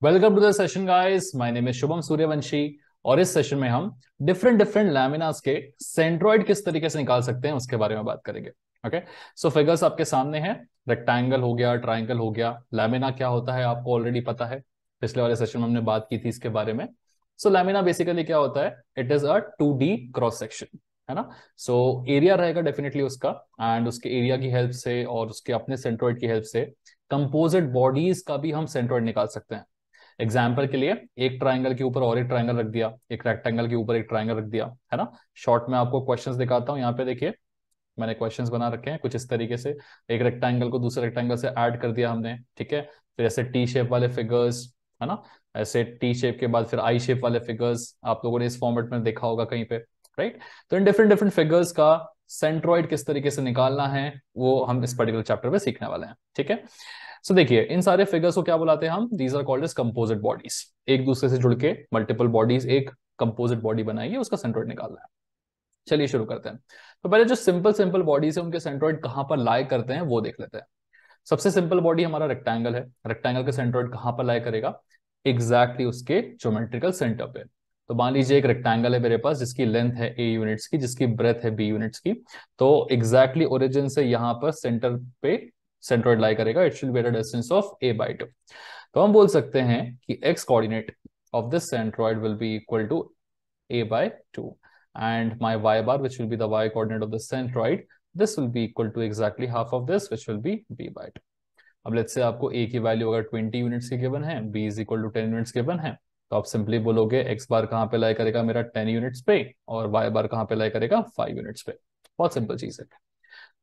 Welcome to the session guys, my name is Shubham Suryavanshi. और इस session में हम डिफरेंट डिफरेंट लैमिनास के सेंट्रोइड किस तरीके से निकाल सकते हैं उसके बारे में बात करेंगे। ओके, सो फिगर्स आपके सामने हैं। रेक्टेंगल हो गया, ट्राइंगल हो गया। लैमिना क्या होता है आपको ऑलरेडी पता है, पिछले वाले सेशन में हमने बात की थी इसके बारे में। सो लैमिना बेसिकली क्या होता है, it is a 2D cross section, है ना। सो एरिया रहेगा डेफिनेटली उसका, एंड उसके एरिया की हेल्प से और उसके अपने सेंट्रोइड की हेल्प से कंपोजिट बॉडीज का भी हम सेंट्रोइड निकाल सकते हैं। एग्जाम्पल के लिए एक ट्राइंगल के ऊपर और एक ट्राइंगल रख दिया, एक रेक्टेंगल के ऊपर एक ट्राइंगल रख दिया, है ना। शॉर्ट में आपको क्वेश्चंस दिखाता हूँ, यहाँ पे देखिए मैंने क्वेश्चंस बना रखे हैं कुछ इस तरीके से। एक रेक्टेंगल को दूसरे रेक्टेंगल से ऐड कर दिया हमने, ठीक है। फिर ऐसे टी शेप वाले फिगर्स, है ना। ऐसे टी शेप के बाद फिर आई शेप वाले फिगर्स आप लोगों ने इस फॉर्मेट में देखा होगा कहीं पे, राइट। तो इन डिफरेंट डिफरेंट फिगर्स का सेंट्रोइड किस तरीके से निकालना है वो हम इस पर्टिकुलर चैप्टर में सीखने वाले हैं, ठीक है। सो देखिए इन सारे फिगर्स को क्या बुलाते हैं हम, these are called as composite bodies. एक दूसरे से जुड़ के मल्टीपल बॉडीज एक कंपोजिट बॉडी बनाएगी, उसका सेंट्रोइड निकालना है। चलिए शुरू करते हैं। तो पहले जो सिंपल सिंपल बॉडीज है उनके सेंट्रोइड कहां पर लाई करते हैं वो देख लेते हैं। सबसे सिंपल बॉडी हमारा रेक्टेंगल है। रेक्टेंगल का सेंट्रोइड कहां पर लाई करेगा, एग्जैक्टली उसके ज्योमेट्रिकल सेंटर पे। तो मान लीजिए एक रेक्टेंगल है मेरे पास जिसकी लेंथ है a यूनिट्स की, जिसकी ब्रेथ है b यूनिट्स की। तो एग्जैक्टली ओरिजिन से यहां पर सेंटर पे सेंट्रोइड लाई करेगा। It should be at a distance of a/2। तो हम बोल सकते हैं कि x coordinate of this centroid will be equal to a/2, and my y bar, which will be the y coordinate of the centroid, this will be equal to exactly half of this, which will be b/2। अब let's say आपको a की value अगर 20 units की given है, b is equal to 10 units given है, तो आप simply बोलोगे x बार कहां पे लाई करेगा मेरा 10 यूनिट्स पे, और y बार कहां पे लाई करेगा 5 यूनिट्स पे। बहुत सिंपल चीज है।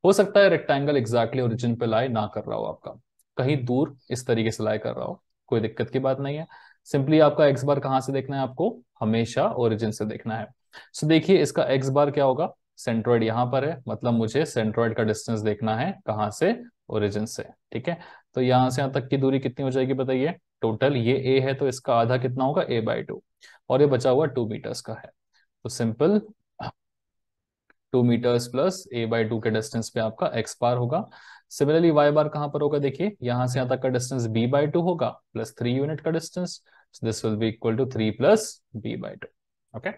हो सकता है रेक्टेंगल एग्जैक्टली ओरिजिन पे लाई ना कर रहा हो आपका, कहीं दूर इस तरीके से लाई कर रहा हो, कोई दिक्कत की बात नहीं है। सिंपली आपका एक्स बार कहां से देखना है, आपको हमेशा ओरिजिन से देखना है। सो देखिए इसका एक्स बार क्या होगा, सेंट्रोइड यहां पर है, मतलब मुझे सेंट्रोइड का डिस्टेंस देखना है कहां से, ओरिजिन से, ठीक है। तो यहां से यहां तक की दूरी कितनी हो जाएगी बताइए, टोटल ये ए है तो इसका आधा कितना होगा a/2, और ये बचा हुआ 2 मीटर्स का है। तो सिंपल 2 मीटर्स प्लस a/2 के डिस्टेंस पे आपका एक्स बार होगा। सिमिलरली वाई बार कहां पर होगा, देखिए यहां से यहां तक का डिस्टेंस b/2 होगा प्लस 3 यूनिट का distance, this will be equal to 3 plus b/2। Okay,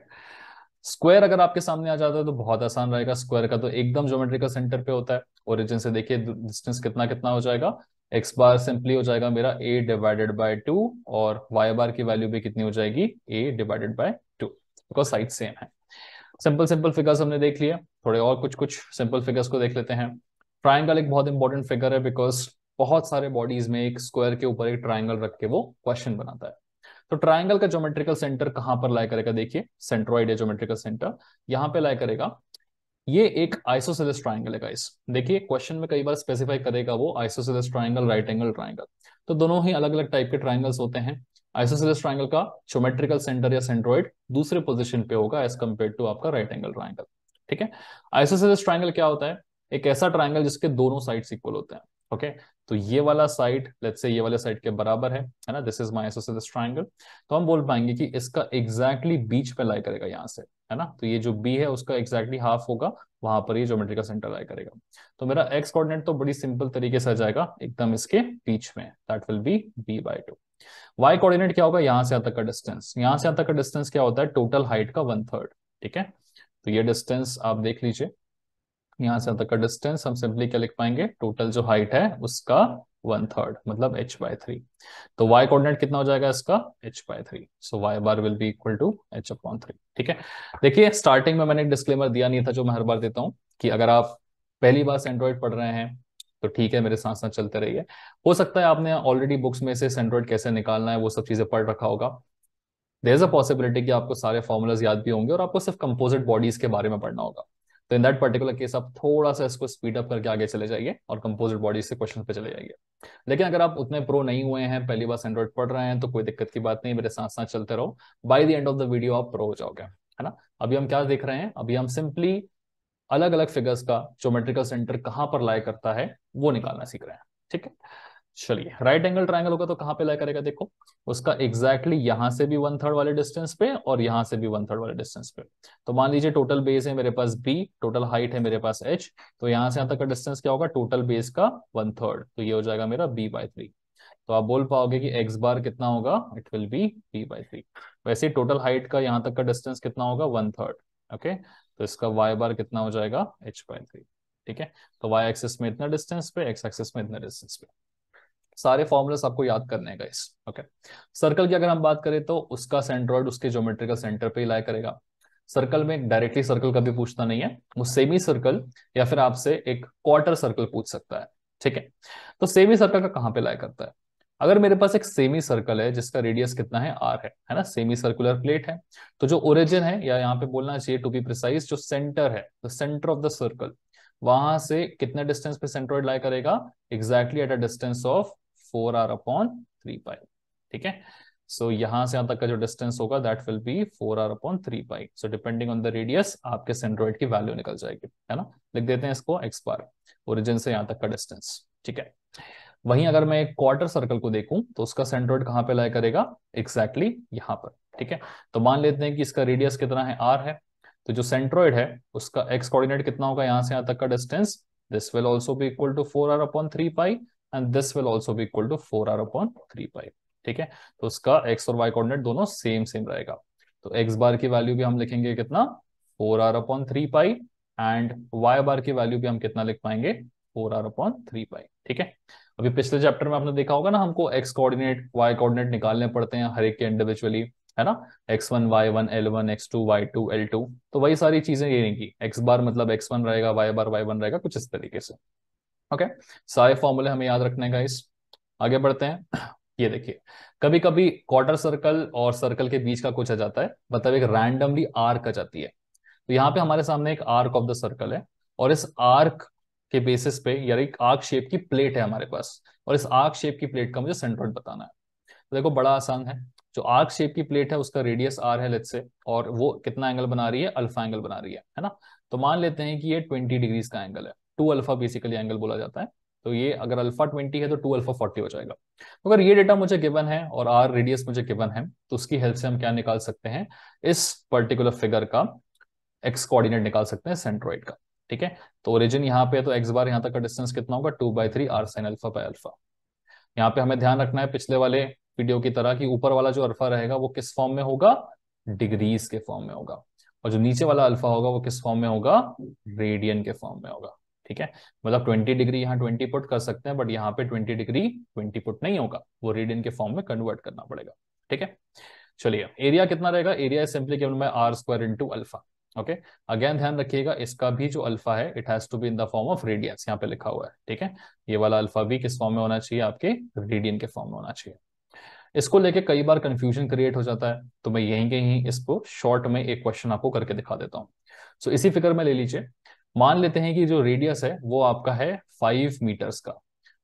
square अगर आपके सामने आ जाता है तो बहुत आसान रहेगा। स्क्वायर का तो एकदम ज्योमेट्रिकल सेंटर पे होता है। ओरिजिन से देखिए डिस्टेंस कितना कितना हो जाएगा, एक्स बार सिंपली हो जाएगा मेरा a/2, और वाई बार की वैल्यू भी कितनी हो जाएगी a/2, बिकॉज साइड सेम है। सिंपल सिंपल फिगर्स हमने देख लिए, थोड़े और कुछ कुछ सिंपल फिगर्स को देख लेते हैं। ट्राइंगल एक बहुत इंपॉर्टेंट फिगर है, बिकॉज बहुत सारे बॉडीज में एक स्क्वायर के ऊपर एक ट्राइंगल रख के वो क्वेश्चन बनाता है। तो ट्राइंगल का ज्योमेट्रिकल सेंटर कहां पर लाई करेगा, देखिए सेंट्रोइड है ज्योमेट्रिकल सेंटर, यहां पे लाई करेगा। ये एक आइसोसेलेस ट्राइंगल है गाइस। देखिए क्वेश्चन में कई बार स्पेसिफाई करेगा वो isosceles triangle, right angle triangle. तो दोनों ही अलग अलग टाइप के ट्राइंगल्स होते हैं। आइसोसेलेस ट्राइंगल का ज्योमेट्रिकल सेंटर या सेंट्रोइड दूसरे पोजीशन पे होगा एज कंपेयर टू आपका राइट एंगल ट्राइंगल, ठीक है। आइसोसेलेस ट्राइंगल क्या होता है, एक ऐसा ट्राइंगल जिसके दोनों साइड्स इक्वल होते हैं। ओके, तो ये वाला साइड लेट्स से ये वाले साइड के बराबर है ना, this is my isosceles triangle. तो हम बोल पाएंगे कि इसका एग्जैक्टली बीच पे लाई करेगा यहाँ से, है ना। तो ये जो बी है उसका एग्जैक्टली हाफ होगा, वहां पर ये ज्योमेट्रिकल सेंटर लाई करेगा। तो मेरा एक्स कोऑर्डिनेट तो बड़ी सिंपल तरीके से आ जाएगा एकदम इसके बीच में, that will be b/2। Y coordinate क्या होगा, यहां से यहां तक का डिस्टेंस, यहां से यहां तक का डिस्टेंस क्या होता है, टोटल हाइट का 1/3, ठीक है। तो ये डिस्टेंस आप देख लीजिए, यहां से यहां तक का डिस्टेंस हम सिंपली क्या लिख पाएंगे, टोटल जो हाइट है उसका 1/3 मतलब h/3। तो y कोऑर्डिनेट कितना हो जाएगा इसका, h/3। So y bar will be equal to h/3, ठीक है। देखिए स्टार्टिंग में मैंने एक डिस्क्लेमर दिया नहीं था जो मैं हर बार देता हूं, कि अगर आप पहली बार सेंट्रोइड पढ़ रहे हैं तो ठीक है मेरे साथ साथ चलते रहिए। हो सकता है आपने ऑलरेडी बुक्स में से सेंट्रोइड कैसे निकालना है वो सब चीजें पढ़ रखा होगा। देयर इज अ पॉसिबिलिटी कि आपको सारे फॉर्मूलाज याद भी होंगे और आपको सिर्फ कंपोजिट बॉडीज के बारे में पढ़ना होगा। तो इन दैट पर्टिकुलर केस आप थोड़ा सा इसको स्पीड अप करके आगे चले जाइए और कंपोजिट बॉडीज से क्वेश्चन पे चले जाइए। लेकिन अगर आप उतने प्रो नहीं हुए हैं, पहली बार एंड्रॉइड पढ़ रहे हैं, तो कोई दिक्कत की बात नहीं, मेरे साथ साथ चलते रहो। By the end of the video आप प्रो हो जाओगे, है ना। अभी हम क्या देख रहे हैं, अभी हम सिंपली अलग अलग फिगर्स का ज्योमेट्रिकल सेंटर कहां पर लाई करता है वो निकालना सीख रहे हैं, ठीक है। चलिए राइट एंगल ट्राइंगल होगा तो कहां पे लाई करेगा, देखो उसका एग्जैक्टली यहां से भी 1/3 वाले डिस्टेंस पे और यहां से भी 1/3 वाले डिस्टेंस पे। तो मान लीजिए टोटल बेस है मेरे पास b, टोटल हाइट है मेरे पास h, तो यहां से यहां तक का डिस्टेंस क्या होगा, टोटल बेस का 1/3, तो ये हो जाएगा मेरा b/3। तो आप बोल पाओगे कि एक्स बार कितना होगा, इट विल बी b/3। वैसे टोटल हाइट का यहाँ तक का डिस्टेंस कितना होगा, 1/3। ओके, तो इसका वाई बार कितना हो जाएगा, h/3। ठीक है, तो वाई एक्सिस में इतना डिस्टेंस पे, एक्स एक्सिस में इतना डिस्टेंस पे। सारे फॉर्मूलास आपको याद करने का इस। ओके, सर्कल की अगर हम बात करें तो उसका सेंट्रॉइड उसके ज्योमेट्रिकल सेंटर पे ही लाई करेगा। सर्कल में डायरेक्टली सर्कल कभी पूछता नहीं है, वो सेमी सर्कल या फिर आपसे एक क्वार्टर सर्कल पूछ सकता है। ठीक है, तो सेमी सर्कल का कहाँ पे लाई करता है। अगर मेरे पास एक सेमी सर्कल है जिसका रेडियस कितना है, आर है ना, सेमी सर्कुलर प्लेट है, तो जो ओरिजिन है, या यहाँ पे बोलना चाहिए टू बी प्रिसाइज, जो सेंटर है, the centre of the circle, वहां से कितने डिस्टेंस पे सेंट्रॉइड लाई करेगा, exactly at a distance of 4r/3π। ठीक है, सो यहां से यहां तक का जो डिस्टेंस होगा that will B 4r/3π। So depending on the radius आपके सेंट्रोइड की वैल्यू निकल जाएगी, है ना। लिख देते हैं इसको x बार, ओरिजिन से यहां तक का डिस्टेंस। ठीक है, वहीं अगर मैं एक क्वार्टर सर्कल को देखूं तो उसका सेंट्रोइड कहां पे लाई करेगा, एग्जैक्टली यहाँ पर। ठीक है, तो मान लेते हैं कि इसका रेडियस कितना है, r है, तो जो सेंट्रोइड है उसका x कोऑर्डिनेट कितना होगा, यहां से यहां तक का distance, this will also be equal to 4r/3π and this will also be equal to 4r/3π। ठीक है, तो उसका x और y कोऑर्डिनेट दोनों सेम सेम रहेगा। तो x बार की वैल्यू भी हम लिखेंगे कितना, 4r/3π, एंड y बार की वैल्यू भी हम कितना लिख पाएंगे, 4r/3π। ठीक है, अभी पिछले चैप्टर में आपने देखा होगा ना, हमको x कोऑर्डिनेट y कोऑर्डिनेट निकालने पड़ते हैं हर एक के इंडिविजुअली, है ना, x1 y1 l1 x2 y2 l2। तो वही सारी चीजें ये रहेंगी, x बार मतलब x1 रहेगा, y बार y1 रहेगा, कुछ इस तरीके से। ओके, सारे फॉर्मूले हमें याद रखने का इस। आगे बढ़ते हैं। ये देखिए, कभी कभी क्वार्टर सर्कल और सर्कल के बीच का कुछ आ जाता है, मतलब एक रैंडमली आर्क आ जाती है। तो यहाँ पे हमारे सामने एक आर्क ऑफ द सर्कल है, और इस आर्क के बेसिस पे, या एक आर्क शेप की प्लेट है हमारे पास, और इस आर्क शेप की प्लेट का मुझे सेंट्रोइड बताना है। तो देखो बड़ा आसान है, जो आर्क शेप की प्लेट है उसका रेडियस आर है लेट्स से, और वो कितना एंगल बना रही है, अल्फा एंगल बना रही है ना। तो मान लेते हैं कि ये 20 डिग्रीज का एंगल है, 2α बेसिकली एंगल बोला जाता है। तो ये अगर अल्फा 20 है तो 2α 40 हो जाएगा। तो अगर ये डेटा मुझे गिवन है और आर रेडियस मुझे गिवन है, तो उसकी हेल्प से हम क्या निकाल सकते हैं, इस पर्टिकुलर फिगर का एक्स कोऑर्डिनेट निकाल सकते हैं सेंट्रोइड का। ठीक है, तो ओरिजिन यहाँ पे है, तो एक्स बार यहाँ तक का डिस्टेंस कितना होगा, 2/3 r sin α/α। यहाँ पे हमें ध्यान रखना है पिछले वाले वीडियो की तरह कि ऊपर वाला जो अल्फा रहेगा वो किस फॉर्म में होगा, डिग्रीज के फॉर्म में होगा, और जो नीचे वाला अल्फा होगा वो किस फॉर्म में होगा, रेडियन के फॉर्म में होगा। ठीक है, मतलब 20 डिग्री यहाँ 20 पुट कर सकते हैं, बट यहाँ पे 20 डिग्री 20 पुट नहीं होगा, वो रेडियन के फॉर्म में कन्वर्ट करना पड़ेगा। ठीक है, चलिए एरिया कितना रहेगा, area is simply given by r² into alpha. Okay, again ध्यान रखिएगा इसका भी जो अल्फा है it has to be in the form of radians, यहाँ पे लिखा हुआ है। ठीक है, ये वाला अल्फा भी किस फॉर्म में होना चाहिए, आपके रेडियन के फॉर्म में होना चाहिए। इसको लेके कई बार कंफ्यूजन क्रिएट हो जाता है, तो मैं यहीं कहीं इसको शॉर्ट में एक क्वेश्चन आपको करके दिखा देता हूँ। सो इसी फिगर में ले लीजिए, मान लेते हैं कि जो रेडियस है वो आपका है 5 मीटर्स का,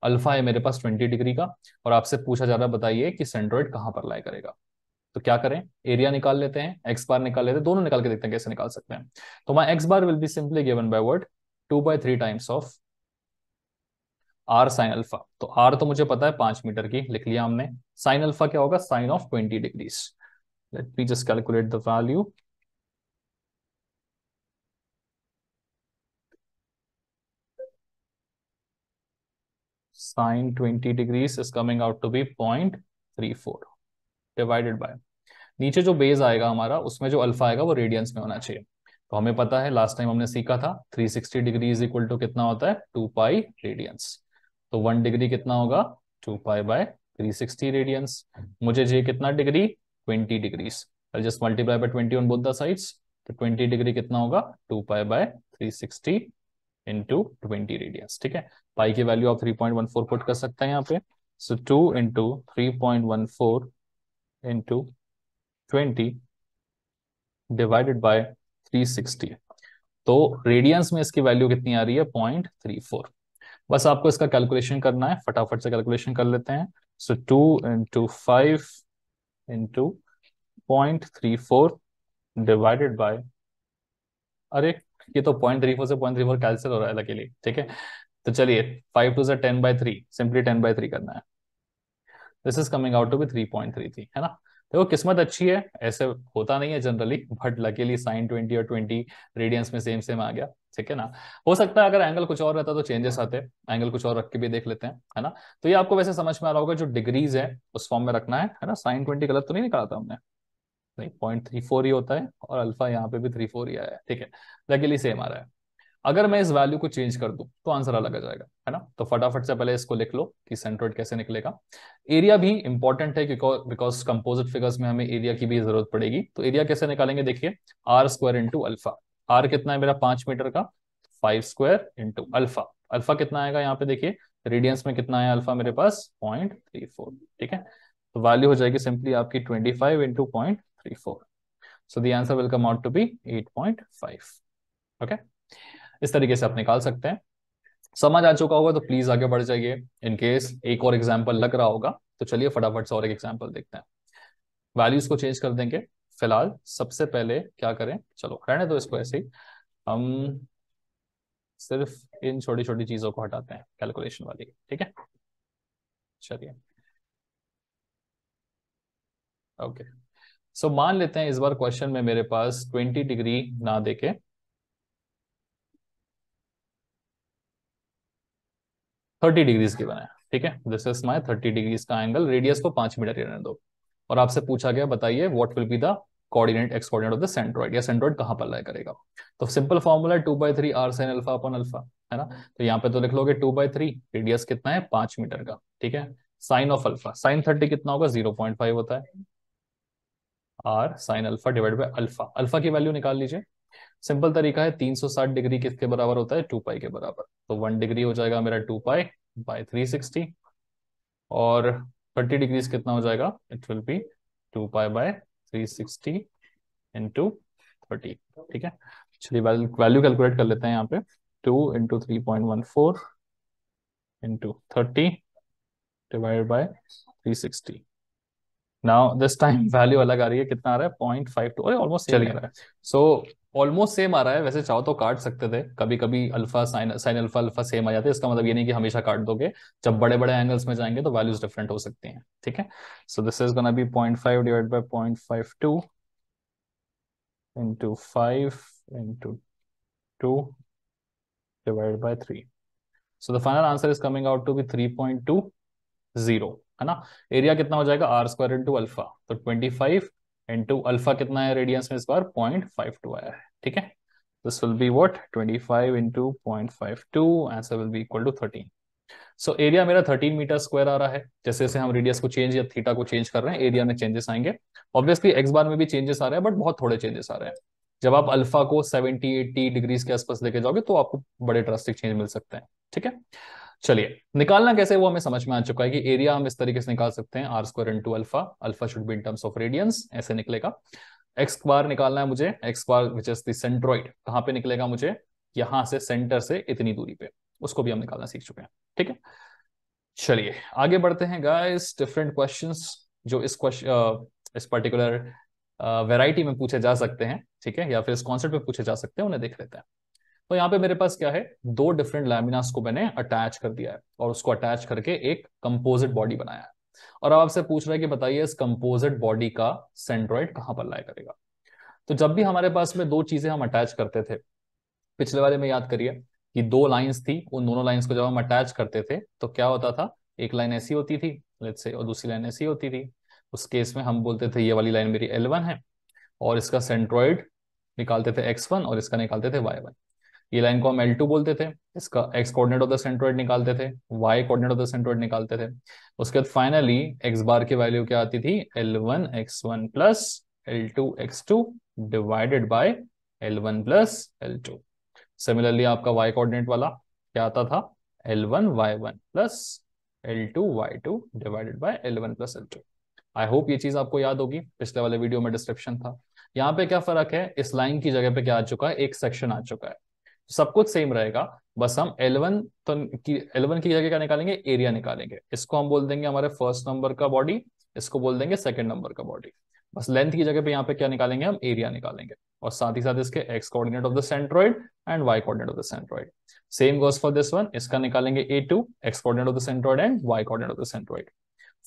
अल्फा है मेरे पास 20 डिग्री का, और आपसे पूछा जा रहा है बताइए कि सेंट्रोइड कहाँ पर लाई करेगा। तो क्या करें, एरिया निकाल लेते हैं, एक्स बार निकाल लेते हैं, दोनों निकाल के देखते हैं कैसे निकाल सकते हैं। तो my x bar will be simply given by word 2/3 times of r sine alpha. तो आर तो मुझे पता है 5 मीटर की, लिख लिया हमने। साइन अल्फा क्या होगा, sine of 20 degrees. Let me just calculate the value. Sine 20 degrees is coming out to be 0.34 divided by, नीचे जो बेस आएगा हमारा उसमें जो अल्फा आएगा वो रेडियंस में होना चाहिए। तो हमें पता है लास्ट टाइम हमने सीखा था 360 डिग्री इज इक्वल टू कितना होता है, 2π रेडियंस। तो 1 डिग्री कितना होगा, 2π/360 रेडियंस। मुझे चाहिए कितना degree, 20 degrees. Just multiply by 20 on both the sides, तो 20 डिग्री कितना होगा, 2π/360 इंटू 20 रेडियंस। ठीक है, पाई की वैल्यू आप 3.14 पुट कर सकते हैं यहाँ पे। सो 2 इंटू 3.14 इंटू 20 डिवाइडेड बाय 360। तो रेडियंस में इसकी वैल्यू कितनी आ रही है, 0.34। बस आपको इसका कैलकुलेशन करना है, फटाफट से कैलकुलेशन कर लेते हैं। सो 2 इंटू 5 इंटू 0.34 डिवाइडेड बाय, अरे ये तो 0.34 से 0.34 कैंसिल हो रहा है लकीली। ठीक है, तो चलिए 5 टू से 10/3, सिंपली 10/3 करना है। This is coming out to be 3.33, है ना। देखो किस्मत अच्छी है, ऐसे होता नहीं है जनरली, बट लकीली साइन 20 और 20 रेडियंस में सेम सेम आ गया, ठीक है ना। हो सकता है अगर एंगल कुछ और रहता तो चेंजेस आते, एंगल कुछ और रख के भी देख लेते हैं, है ना। तो ये आपको वैसे समझ में आ रहा होगा, जो डिग्रीज है उस फॉर्म में रखना है ना। साइन 20 गलत तो नहीं निकाला था हमने, नहीं 0.34 ही होता है, और अल्फा यहाँ पे भी 34 ही आया है, ठीक है। लकीली सेम आ रहा है। अगर मैं इस वैल्यू को चेंज कर दूं तो आंसर अलग आ जाएगा, है ना। तो फटाफट से पहले इसको लिख लो कि सेंट्रोइड कैसे निकलेगा। एरिया भी इंपॉर्टेंट है, क्योंकि बिकॉज कंपोजिट फिगर्स में हमें एरिया की भी जरूरत पड़ेगी। तो एरिया कैसे निकालेंगे, देखिए r square into alpha. R कितना है मेरा 5 मीटर का, 5 स्क्वायर इंटू अल्फा। अल्फा कितना आएगा यहाँ पे देखिए, रेडियंस में कितना है अल्फा मेरे पास 0.34, ठीक है। तो वैल्यू हो जाएगी सिंपली आपकी 25 into 0.34। So the answer will come out to be 8.5। Okay, इस तरीके से आप निकाल सकते हैं। समझ आ चुका होगा तो प्लीज आगे बढ़ जाइए। इन केस एक और एग्जाम्पल लग रहा होगा तो चलिए फटाफट से और एक एग्जाम्पल देखते हैं। वैल्यूज को चेंज कर देंगे। फिलहाल सबसे पहले क्या करें, चलो रहने दो इसको ऐसे ही, हम सिर्फ इन छोटी छोटी चीजों को हटाते हैं कैलकुलेशन वाली, ठीक है। चलिए ओके, सो मान लेते हैं इस बार क्वेश्चन में मेरे पास 20 डिग्री ना देके 30 डिग्रीज की बनाया, ठीक है। दिस इज माई 30 डिग्रीज का एंगल, रेडियस को 5 मीटर रहने दो। और आपसे पूछा गया बताइए what will be the coordinate x coordinate of the centroid, या सेंट्रोइड कहां पर लाई करेगा। तो simple formula 2/3 r sine alpha upon alpha, है ना। तो यहाँ पे तो लिख लोगे 2/3, रेडियस कितना है 5 मीटर का, ठीक है। साइन ऑफ अल्फा, साइन 30 कितना होगा 0.5 होता है, r sine alpha divide by alpha. Alpha की वैल्यू निकाल लीजिए। सिंपल तरीका है, 360 डिग्री किसके बराबर होता है 2 पाई के बराबर। तो 1 डिग्री हो जाएगा मेरा 2 पाई बाय 360, और 30 डिग्रीज कितना हो जाएगा, it will B 2 pi by 360 into 30, ठीक है। चलिए वैल्यू कैलकुलेट कर लेते हैं यहाँ पे, 2 into 3.14 into 30 divide by 360। Now this time value अलग आ रही है, कितना आ रहा है 0.52, अरे ऑलमोस्ट सेम आ रहा है। सो ऑलमोस्ट सेम आ रहा है, वैसे चाहो तो काट सकते थे, कभी कभी alpha sine sine alpha alpha same आ जाते हैं, इसका मतलब ये नहीं कि हमेशा काट दोगे। जब बड़े बड़े एंगल्स में जाएंगे तो वैल्यूज डिफरेंट हो सकती हैं, ठीक है। So this is gonna be 0.5 divide by 0.52 into 5 into 2 divide by 3। So the final answer is coming out to be 3.20, है ना। एरिया कितना हो जाएगा आर स्क्वायर इंटू अल्फा, तो 25 इंटू अल्फा कितना है रेडियंस में इस बार 0.52 आया है, ठीक है। This will be what 25 into 0.52, answer will be equal to 13। So area मेरा 13 मीटर स्क्वायर आ रहा है। जैसे जैसे हम रेडियस को चेंज या थीटा को चेंज कर रहे हैं एरिया में चेंजेस आएंगे। ऑब्वियसली एक्स बार में भी चेंजेस आ रहे हैं, बट बहुत थोड़े चेंजेस आ रहे हैं। जब आप अल्फा को 70-80 डिग्रीज के आसपास लेके जाओगे तो आपको बड़े ड्रास्टिक चेंज मिल सकते हैं, ठीक है। चलिए निकालना कैसे वो हमें समझ में आ चुका है कि एरिया हम इस तरीके से निकाल सकते हैं, r square into alpha, alpha should be in terms of radians, ऐसे निकलेगा। एक्स बार निकालना है मुझे, x bar which is the centroid, कहां पे निकलेगा मुझे, यहां से सेंटर से इतनी दूरी पे, उसको भी हम निकालना सीख चुके हैं, ठीक है। चलिए आगे बढ़ते हैं गाइस, डिफरेंट क्वेश्चंस जो इस क्वेश्चन इस पर्टिकुलर वैरायटी में पूछे जा सकते हैं, ठीक है, या फिर इस कॉन्सेप्ट में पूछे जा सकते हैं, उन्हें देख लेते हैं। तो यहाँ पे मेरे पास क्या है, दो डिफरेंट लैमिनास को मैंने अटैच कर दिया है, और उसको अटैच करके एक कंपोजिट बॉडी बनाया है। और अब आपसे पूछ रहा है कि बताइए इस कंपोजिट बॉडी का सेंट्रोइड कहां पर लाई करेगा। तो जब भी हमारे पास में दो चीजें हम अटैच करते थे, पिछले वाले में याद करिए कि दो लाइंस थी, उन दोनों लाइंस को जब हम अटैच करते थे तो क्या होता था, एक लाइन ऐसी होती थी लेट्स से, और दूसरी लाइन ऐसी होती थी। उस केस में हम बोलते थे ये वाली लाइन मेरी L1 है, और इसका सेंट्रोइड निकालते थे x1 और इसका निकालते थे y1। ये लाइन को हम L2 बोलते थे, इसका x coordinate of the centroid निकालते थे, y coordinate of the centroid निकालते थे। उसके बाद फाइनली x बार की वैल्यू क्या आती थी, L1 x1 plus L2 x2 divided by L1 plus L2। Similarly आपका y कोऑर्डिनेट वाला क्या आता था, L1 y1 plus L2 y2 divided bye L1 plus L2। I hope ये चीज आपको याद होगी, पिछले वाले वीडियो में डिस्क्रिप्शन था। यहाँ पे क्या फर्क है, इस लाइन की जगह पे क्या आ चुका है, एक सेक्शन आ चुका है। सब कुछ सेम रहेगा, बस हम L1 तो L1 की जगह क्या निकालेंगे, एरिया निकालेंगे। इसको हम बोल देंगे हमारे फर्स्ट नंबर का बॉडी, इसको बोल देंगे सेकंड नंबर का बॉडी। बस लेंथ की जगह पे यहाँ पे क्या निकालेंगे, हम एरिया निकालेंगे, और साथ ही साथ इसके x coordinate of the centroid and y coordinate of the centroid. Same goes for this one, इसका निकालेंगे A2 x coordinate of the centroid and y coordinate of the centroid.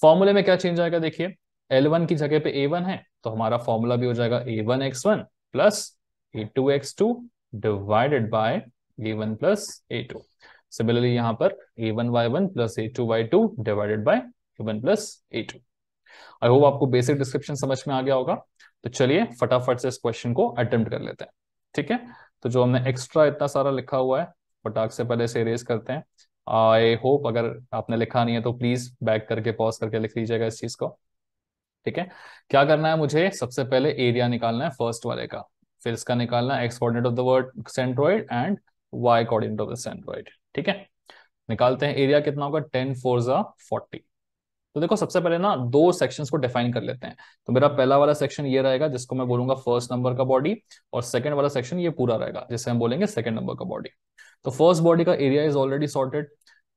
फॉर्मूले में क्या चेंज आएगा देखिए, L1 की जगह पे A1 है, तो हमारा फॉर्मूला भी हो जाएगा A1x1 plus A2x2 divided by A1 plus A2। Similarly यहाँ पर A1y1 plus A2y2 divided by A1 plus A2। I hope आपको बेसिक डिस्क्रिप्शन समझ में आ गया होगा। तो चलिए फटाफट से इस क्वेश्चन को अटेम्प्ट कर लेते हैं। ठीक है, तो जो हमने एक्स्ट्रा इतना सारा लिखा हुआ है फटाक से पहले से इरेज करते हैं। आई होप अगर आपने लिखा नहीं है तो प्लीज बैक करके पॉज करके लिख लीजिएगा इस चीज को। ठीक है, क्या करना है मुझे, सबसे पहले एरिया निकालना है फर्स्ट वाले का, फिर इसका निकालना है x coordinate of the word centroid and y coordinate of the centroid. ठीक है, निकालते हैं। एरिया कितना होगा, 10 4 जा 40। तो देखो सबसे पहले ना दो सेक्शंस को डिफाइन कर लेते हैं। तो मेरा पहला वाला सेक्शन ये रहेगा जिसको मैं बोलूंगा फर्स्ट नंबर का बॉडी, और सेकंड वाला सेक्शन ये पूरा रहेगा जिसे हम बोलेंगे सेकंड नंबर का बॉडी। तो फर्स्ट बॉडी का एरिया इज ऑलरेडी सॉर्टेड।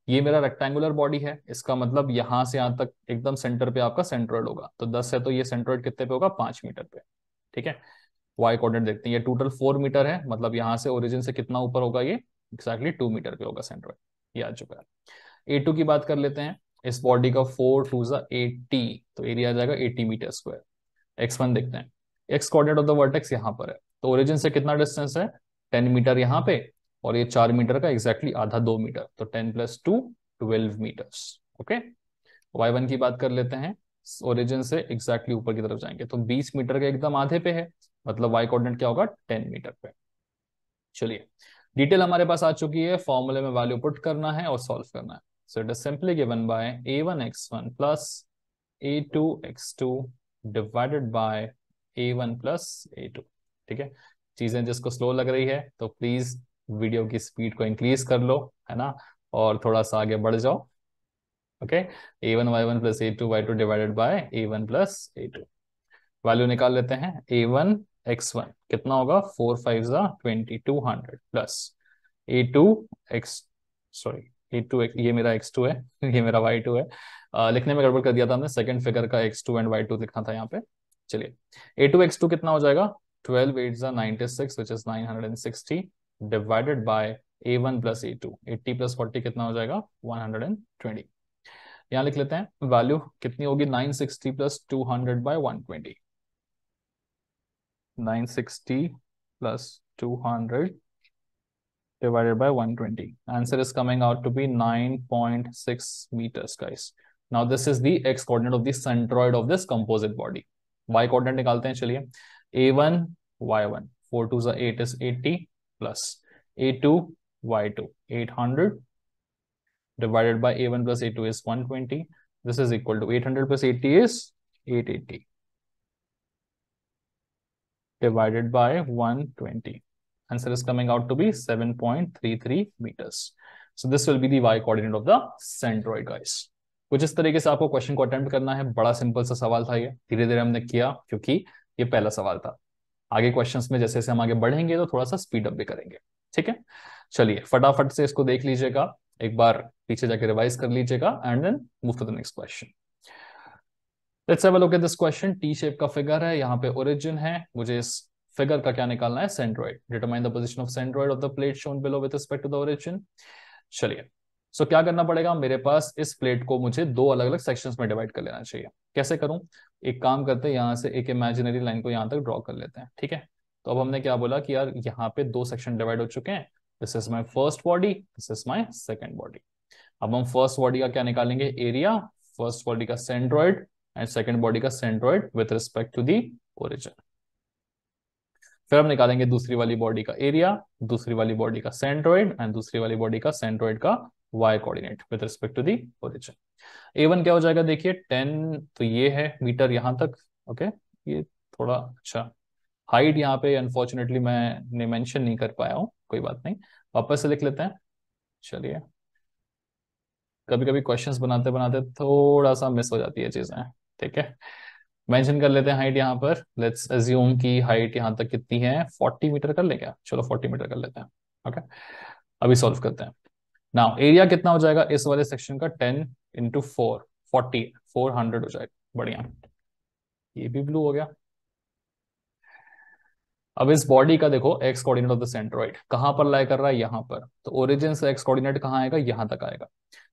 ये मेरा रेक्टेंगुलर बॉडी है, इसका मतलब यहां से यहां तक एकदम सेंटर पे आपका सेंट्रोइड होगा। तो 10 है तो ये सेंट्रोइड कितने पे होगा, 5 मीटर पे। ठीक है, वाई कोऑर्डिनेट देखते हैं, ये टोटल 4 मीटर है, मतलब यहां से ओरिजिन से कितना ऊपर होगा, ये एक्जैक्टली 2 मीटर पे होगा सेंट्रोइड। ये आ चुका है। A2 की बात कर लेते हैं। इस बॉडी का 4 2 जा 80, तो एरिया आ जाएगा 80 मीटर स्क्वायर। X1 देखते हैं। X coordinate of the vertex यहाँ पर है, तो ओरिजिन से कितना डिस्टेंस है, 10 मीटर यहाँ पे, और ये 4 मीटर का एग्जैक्टली आधा 2 मीटर, तो 10 + 2 12 मीटर्स। ओके, Y1 की बात कर लेते हैं। ओरिजिन से एग्जैक्टली ऊपर की तरफ जाएंगे तो 20 मीटर के एकदम आधे पे है, मतलब वाई कोऑर्डिनेट क्या होगा, 10 मीटर पे। चलिए, डिटेल हमारे पास आ चुकी है, फॉर्मूले में वैल्यू पुट करना है और सॉल्व करना है। So it is simply given bye A1x1 plus A2x2 divided by A1 plus A2। ठीक है, चीजें जिसको स्लो लग रही है तो प्लीज वीडियो की स्पीड को इंक्रीज कर लो, है ना, और थोड़ा सा आगे बढ़ जाओ। Okay, A1y1 plus A2y2 divided by A1 plus A2। Value निकाल लेते हैं। A1x1 कितना होगा, 4 5 जा 20 200 plus A2 x sorry A2 ये मेरा x2 है ये मेरा y2 है। लिखने में गड़बड़ कर दिया था हमने, सेकंड फिगर का x2 एंड y2 लिखना था यहाँ पे। चलिए, A2x2 कितना हो जाएगा, 12 8 जा 96 which is 960 divided by A1 plus A2, 80 plus 40 कितना हो जाएगा, 120। यहाँ लिख लेते हैं वैल्यू कितनी होगी, 960 plus 200 bye 120, 960 plus 200 divided by 120. Answer is coming out to be 9.6 meters, guys. Now this is the x coordinate of the centroid of this composite body. Y coordinate निकालते हैं, चलिए। A1 Y1 4 2 is 8 is 80 plus A2 Y2 800 divided by A1 plus A2 is 120. This is equal to 800 plus 80 is 880 divided by 120. Answer is coming out to be 7.33 meters. So this will be the y coordinate of the centroid, guys. कुछ इस तरीके से आपको question को attempt करना है। बड़ा simple सा सवाल था ये, धीरे धीरे हमने किया क्योंकि ये पहला सवाल था। आगे क्वेश्चंस में जैसे जैसे हम आगे बढ़ेंगे तो थोड़ा सा स्पीड अप भी करेंगे। ठीक है, चलिए फटाफट से इसको देख लीजिएगा, एक बार पीछे जाके रिवाइज कर लीजिएगा and then move to the next question. Let's have a look at this question. T shape का फिगर है, यहाँ पे ओरिजिन है, मुझे इस फिगर का क्या निकालना है, centroid. Determine the position of centroid of the plate shown below with respect to the origin. चलिए, सो क्या करना पड़ेगा, मेरे पास इस प्लेट को मुझे दो अलग अलग सेक्शंस में डिवाइड कर लेना चाहिए। कैसे करूं, एक काम करते हैं, यहाँ से एक इमेजिनरी लाइन को यहाँ तक ड्रॉ कर लेते हैं। ठीक है, तो अब हमने क्या बोला कि यार यहाँ पे दो सेक्शन डिवाइड हो चुके हैं, this is my first body, this is my second body. अब हम फर्स्ट बॉडी का क्या निकालेंगे, एरिया, फर्स्ट बॉडी का सेंट्रोइड एंड सेकेंड बॉडी का centroid with respect to the origin. फिर हम निकालेंगे दूसरी वाली बॉडी का एरिया, दूसरी वाली बॉडी का सेंट्रोइड एंड दूसरी वाली बॉडी का सेंट्रोइड का y coordinate with respect to the origin. A1 क्या हो जाएगा, देखिए 10, तो ये है मीटर यहां तक। ओके, ये थोड़ा अच्छा हाइट यहाँ पे अनफॉर्चुनेटली मैंने मेंशन नहीं कर पाया हूँ, कोई बात नहीं, वापस से लिख लेते हैं। चलिए, कभी कभी क्वेश्चंस बनाते बनाते थोड़ा सा मिस हो जाती है चीजें। ठीक है, मेंशन कर लेते हैं हाइट यहाँ पर। लेट्स अज्यूम की हाइट यहाँ तक कितनी है, 40 मीटर कर ले क्या, चलो 40 मीटर कर लेते हैं। ओके, अभी सॉल्व करते हैं। नाउ एरिया कितना हो जाएगा इस वाले सेक्शन का, 10 इंटू 4 40 400 हो जाएगा। बढ़िया, ये भी ब्लू हो गया। अब इस बॉडी का देखो x coordinate of the centroid कहां पर लाई कर रहा है, यहाँ पर, तो ओरिजिन से एक्स कोऑर्डिनेट कहां आएगा, यहां तक आएगा।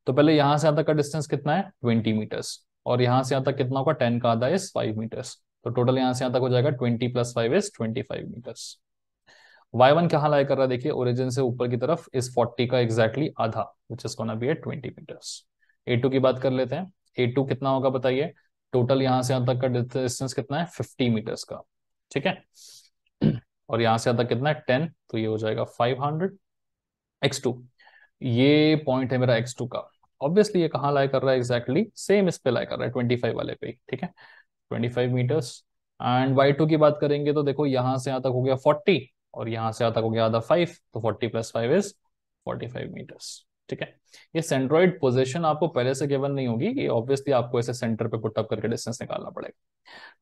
तो पहले यहां से यहां तक का डिस्टेंस कितना है, 20 मीटर्स। और यहाँ से यहाँ तक कितना होगा, 10 का आधा इज 5 मीटर्स, तो टोटल यहाँ से यहाँ तक हो जाएगा 20 + 5 इज 25 मीटर्स। y1 कहाँ लाई कर रहा है, देखिए ओरिजिन से ऊपर की तरफ इस 40 का एग्जैक्टली आधा, which is gonna be at 20 metres. a2 की बात कर लेते हैं, a2 कितना होगा बताइए, टोटल यहाँ से यहाँ तक का डिस्टेंस कितना है, 50 मीटर्स का, ठीक है। और यहाँ से यहाँ तक कितना है, 10, तो ये हो जाएगा 500। x2, ये पॉइंट है मेरा x2 का, ऑब्वियसली ये कहाँ लाई कर रहा है, एग्जैक्टली सेम इस पे लाई कर रहा है 25 वाले पे ही, ठीक है, 25 मीटर्स। एंड y2 की बात करेंगे तो देखो यहाँ से यहाँ तक हो गया 40 और यहाँ से यहाँ तक हो गया आधा 5, तो 40 + 5 इज 45 मीटर्स, ठीक है। ये सेंट्रोइड पोजीशन आपको पहले से गिवन नहीं होगी, ये ऑब्वियसली आपको ऐसे सेंटर पे पुट अप करके डिस्टेंस निकालना पड़ेगा।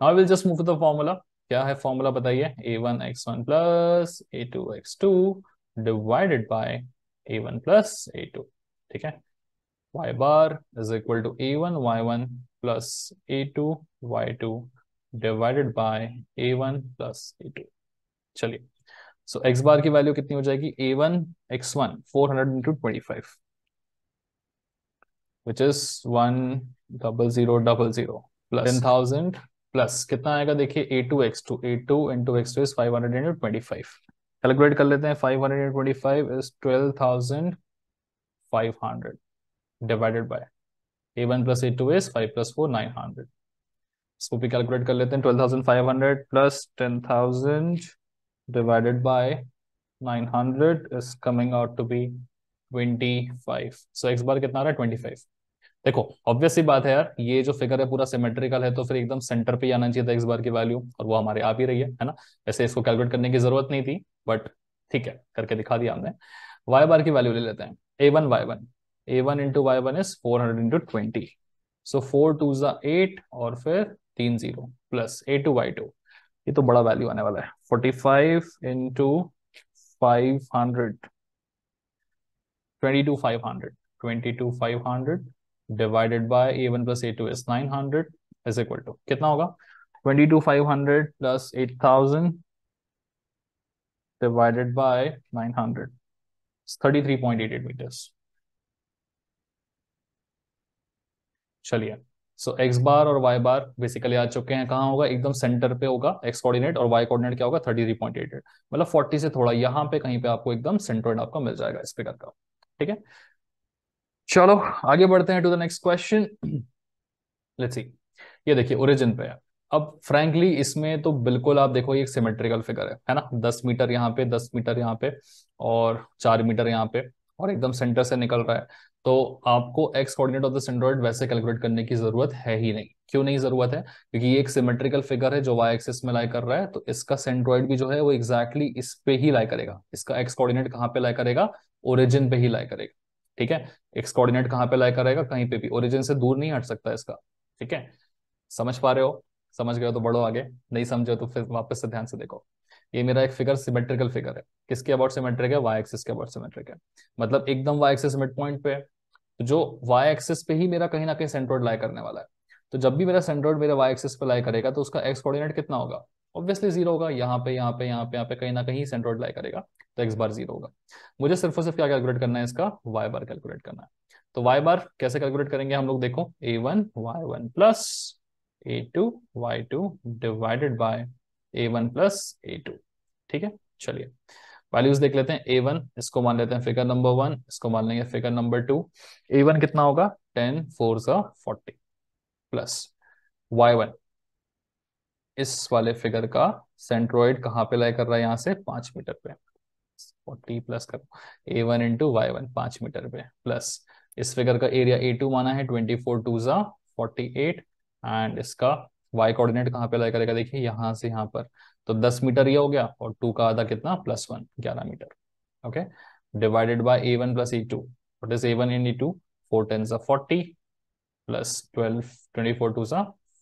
Now will just move to the formula, क्या है फॉर्मूला बताइए, a1 x1 + a2 x2 divided by a1 + a2, ठीक है। y bar is equal to a1 y1 plus a2 y2 divided by a1 plus a2। चलिए, सो x बार की value कितनी हो जाएगी, a1 x1 400 into 25 which is 10000 plus 10,000 plus कितना आएगा देखिए a2 x2 into x2 is 500 into 25, calculate कर लेते हैं, 500 into 25 is 12,500 divided by a1 plus a2 is 5 + 4 900, इसको भी कैलकुलेट कर लेते हैं, 12,500 plus 10,000 divided by 900 is coming out to be 25। so x बार कितना आ रहा है, 25। देखो ऑब्वियस सी बात है यार, ये जो फिगर है पूरा सिमेट्रिकल है, तो फिर एकदम सेंटर पे ही आना चाहिए था x बार की वैल्यू, और वो हमारे आ भी रही है ना। ऐसे इसको कैलकुलेट करने की जरूरत नहीं थी, बट ठीक है करके दिखा दिया हमने। y बार की वैल्यू ले लेते हैं, a1 y1, a1 into y1 is 400 into 20, सो 4 2 8 और फिर 3 0 प्लस a2 y2, ये तो बड़ा वैल्यू आने वाला है, 45 into 500 22,500 divided by a1 plus a2 is 900 is equal to कितना होगा, 22,500 plus 8,000 डिवाइडेड बाय 900, 33.88 मीटर्स। चलिए, सो एक्स बार और वाई बार बेसिकली आ चुके हैं, कहाँ होगा, एकदम सेंटर पे होगा एक्स कोऑर्डिनेट, और वाई कोऑर्डिनेट क्या होगा 33.88, मतलब 40 से थोड़ा यहाँ पे कहीं पे आपको एकदम सेंट्रोइड आपका मिल जाएगा इस फिगर का, ठीक है। चलो आगे बढ़ते हैं to the next question, let's see. ये देखिए ओरिजिन पे है, अब फ्रैंकली इसमें तो बिल्कुल आप देखो ये एक सिमेट्रिकल फिगर है ना, 10 मीटर यहाँ पे, 10 मीटर यहाँ पे और 4 मीटर यहाँ पे, और एकदम सेंटर से निकल रहा है, तो आपको x coordinate of the centroid वैसे कैलकुलेट करने की जरूरत है ही नहीं। क्यों नहीं जरूरत है, क्योंकि ये एक सिमेट्रिकल फिगर है जो वाई एक्सिस में लाई कर रहा है, तो इसका सेंट्रोइड भी जो है वो एग्जैक्टली इस पे ही लाई करेगा, इसका एक्स कोऑर्डिनेट कहाँ पे लाई करेगा, ओरिजिन पे ही लाई करेगा, ठीक है। एक्स कोऑर्डिनेट कहाँ पे लाई करेगा, कहीं पे भी, ओरिजिन से दूर नहीं हट सकता इसका, ठीक है। समझ पा रहे हो, समझ गए हो तो बढ़ो आगे, नहीं समझे हो तो फिर वापस से ध्यान से देखो। ये मेरा एक फिगर सिमेट्रिकल फिगर है, किसके अबाउट सिमेट्रिक है, वाई एक्सिस के अबाउट सिमेट्रिक है, मतलब एकदम वाई एक्सिस मिड पॉइंट पे है, तो जो वाई एक्सिस पे ही मेरा कहीं ना कहीं सेंट्रोइड लाई करने वाला है, तो जब भी मेरा सेंट्रोइड मेरे वाई एक्सिस पे लाई करेगा तो उसका एक्स कोऑर्डिनेट कितना होगा, ऑब्वियसली 0 होगा, यहाँ पे यहाँ पे यहाँ पे यहाँ पे कहीं ना कहीं सेंट्रोइड लाई करेगा, तो एक्स बार 0 होगा। मुझे सिर्फ और सिर्फ क्या कैलकुलेट करना है, इसका वाई बार कैलकुलेट करना है। तो वाई बार कैसे कैलकुलेट करेंगे हम लोग, देखो a1 y1 plus a2 y2 divided by a1 plus a2, ठीक है। चलिए वैल्यूज देख लेते हैं, a1 इसको मान लेते हैं फिगर नंबर 1, इसको मान लेंगे फिगर नंबर 2। a1 कितना होगा, 10 4 40 प्लस y1, इस वाले फिगर का सेंट्रोइड कहाँ पे लाई कर रहा है, यहाँ से 5 मीटर पे, 40 प्लस करो a1 इंटू y1 5 मीटर पे, प्लस इस फिगर का एरिया a2 माना है 24 2 48, एंड इसका y कोऑर्डिनेट कहाँ पे लाई करेगा, देखिए यहाँ से यहाँ पर, तो 10 मीटर ये हो गया, और 2 का आधा कितना +1 11 metre, okay, divided by a1 plus a2, what is a1 in e2, 4 10 40 plus 12 24 2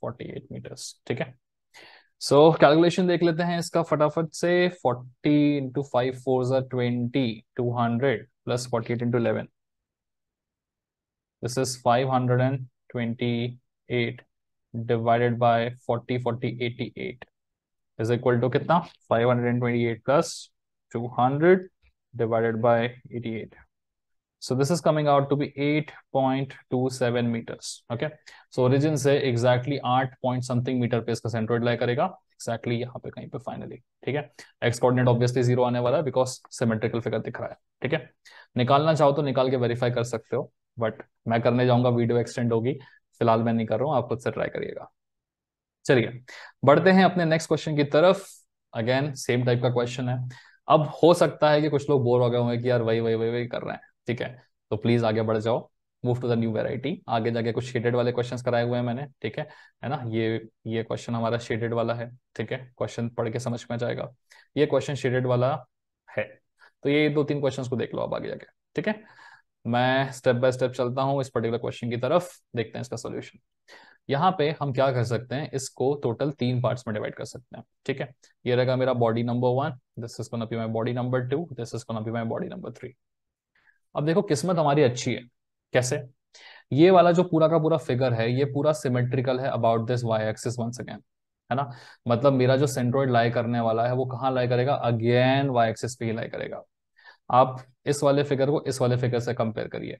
48 metres, ठीक है। सो कैलकुलेशन देख लेते हैं इसका फटाफट से, 40 into 5 4 20 200 plus 48 into 11, this is 528 divided by 40 40 88 is equal to कितना, 528 plus 200 divided by 88, so this is coming out to be 8.27 metres. Okay, so origin से एग्जैक्टली 8 पॉइंट समथिंग मीटर पे इसका सेंट्रोइड लाई करेगा, एग्जैक्टली यहाँ पे कहीं पे finally. ठीक है, एक्स कोऑर्डिनेट ऑब्वियसली 0 आने वाला है बिकॉज सिमेट्रिकल फिगर दिख रहा है। ठीक है, निकालना चाहो तो निकाल के वेरीफाई कर सकते हो, बट मैं करने जाऊंगा वीडियो एक्सटेंड होगी, फिलहाल मैं नहीं कर रहा हूँ, आप खुद से ट्राई करिएगा। चलिए बढ़ते हैं अपने नेक्स्ट क्वेश्चन की तरफ। अगेन सेम टाइप का क्वेश्चन है। अब हो सकता है कि कुछ लोग बोर हो गए होंगे कि यार वही वही वही वही कर रहे हैं। ठीक है, तो प्लीज आगे बढ़ जाओ, move to the new variety. आगे जाके कुछ शेडेड वाले क्वेश्चंस कराए हुए हैं मैंने। ठीक है ना, ये क्वेश्चन हमारा शेडेड वाला है। ठीक है, क्वेश्चन पढ़ के समझ में आ जाएगा, ये क्वेश्चन शेडेड वाला है। तो ये 2-3 क्वेश्चंस को देख लो आप आगे जाके। ठीक है, मैं स्टेप बाय स्टेप चलता हूँ इस पर्टिकुलर क्वेश्चन की तरफ, देखते हैं इसका सोल्यूशन। यहाँ पे हम क्या कर सकते हैं, इसको टोटल 3 पार्ट्स में डिवाइड कर सकते हैं। ठीक है, ये रहेगा मेरा body number 1, this is gonna be my body number 2, this is gonna be my body number 3। अब देखो किस्मत हमारी अच्छी है। कैसे? ये वाला जो पूरा का पूरा फिगर है ये पूरा सिमेट्रिकल है about this y axis once again, है ना। मतलब मेरा जो सेंट्रोइड लाई करने वाला है वो कहाँ लाई करेगा, अगेन वाई एक्सिस पे ही लाई करेगा। आप इस वाले फिगर को इस वाले फिगर से कंपेयर करिए।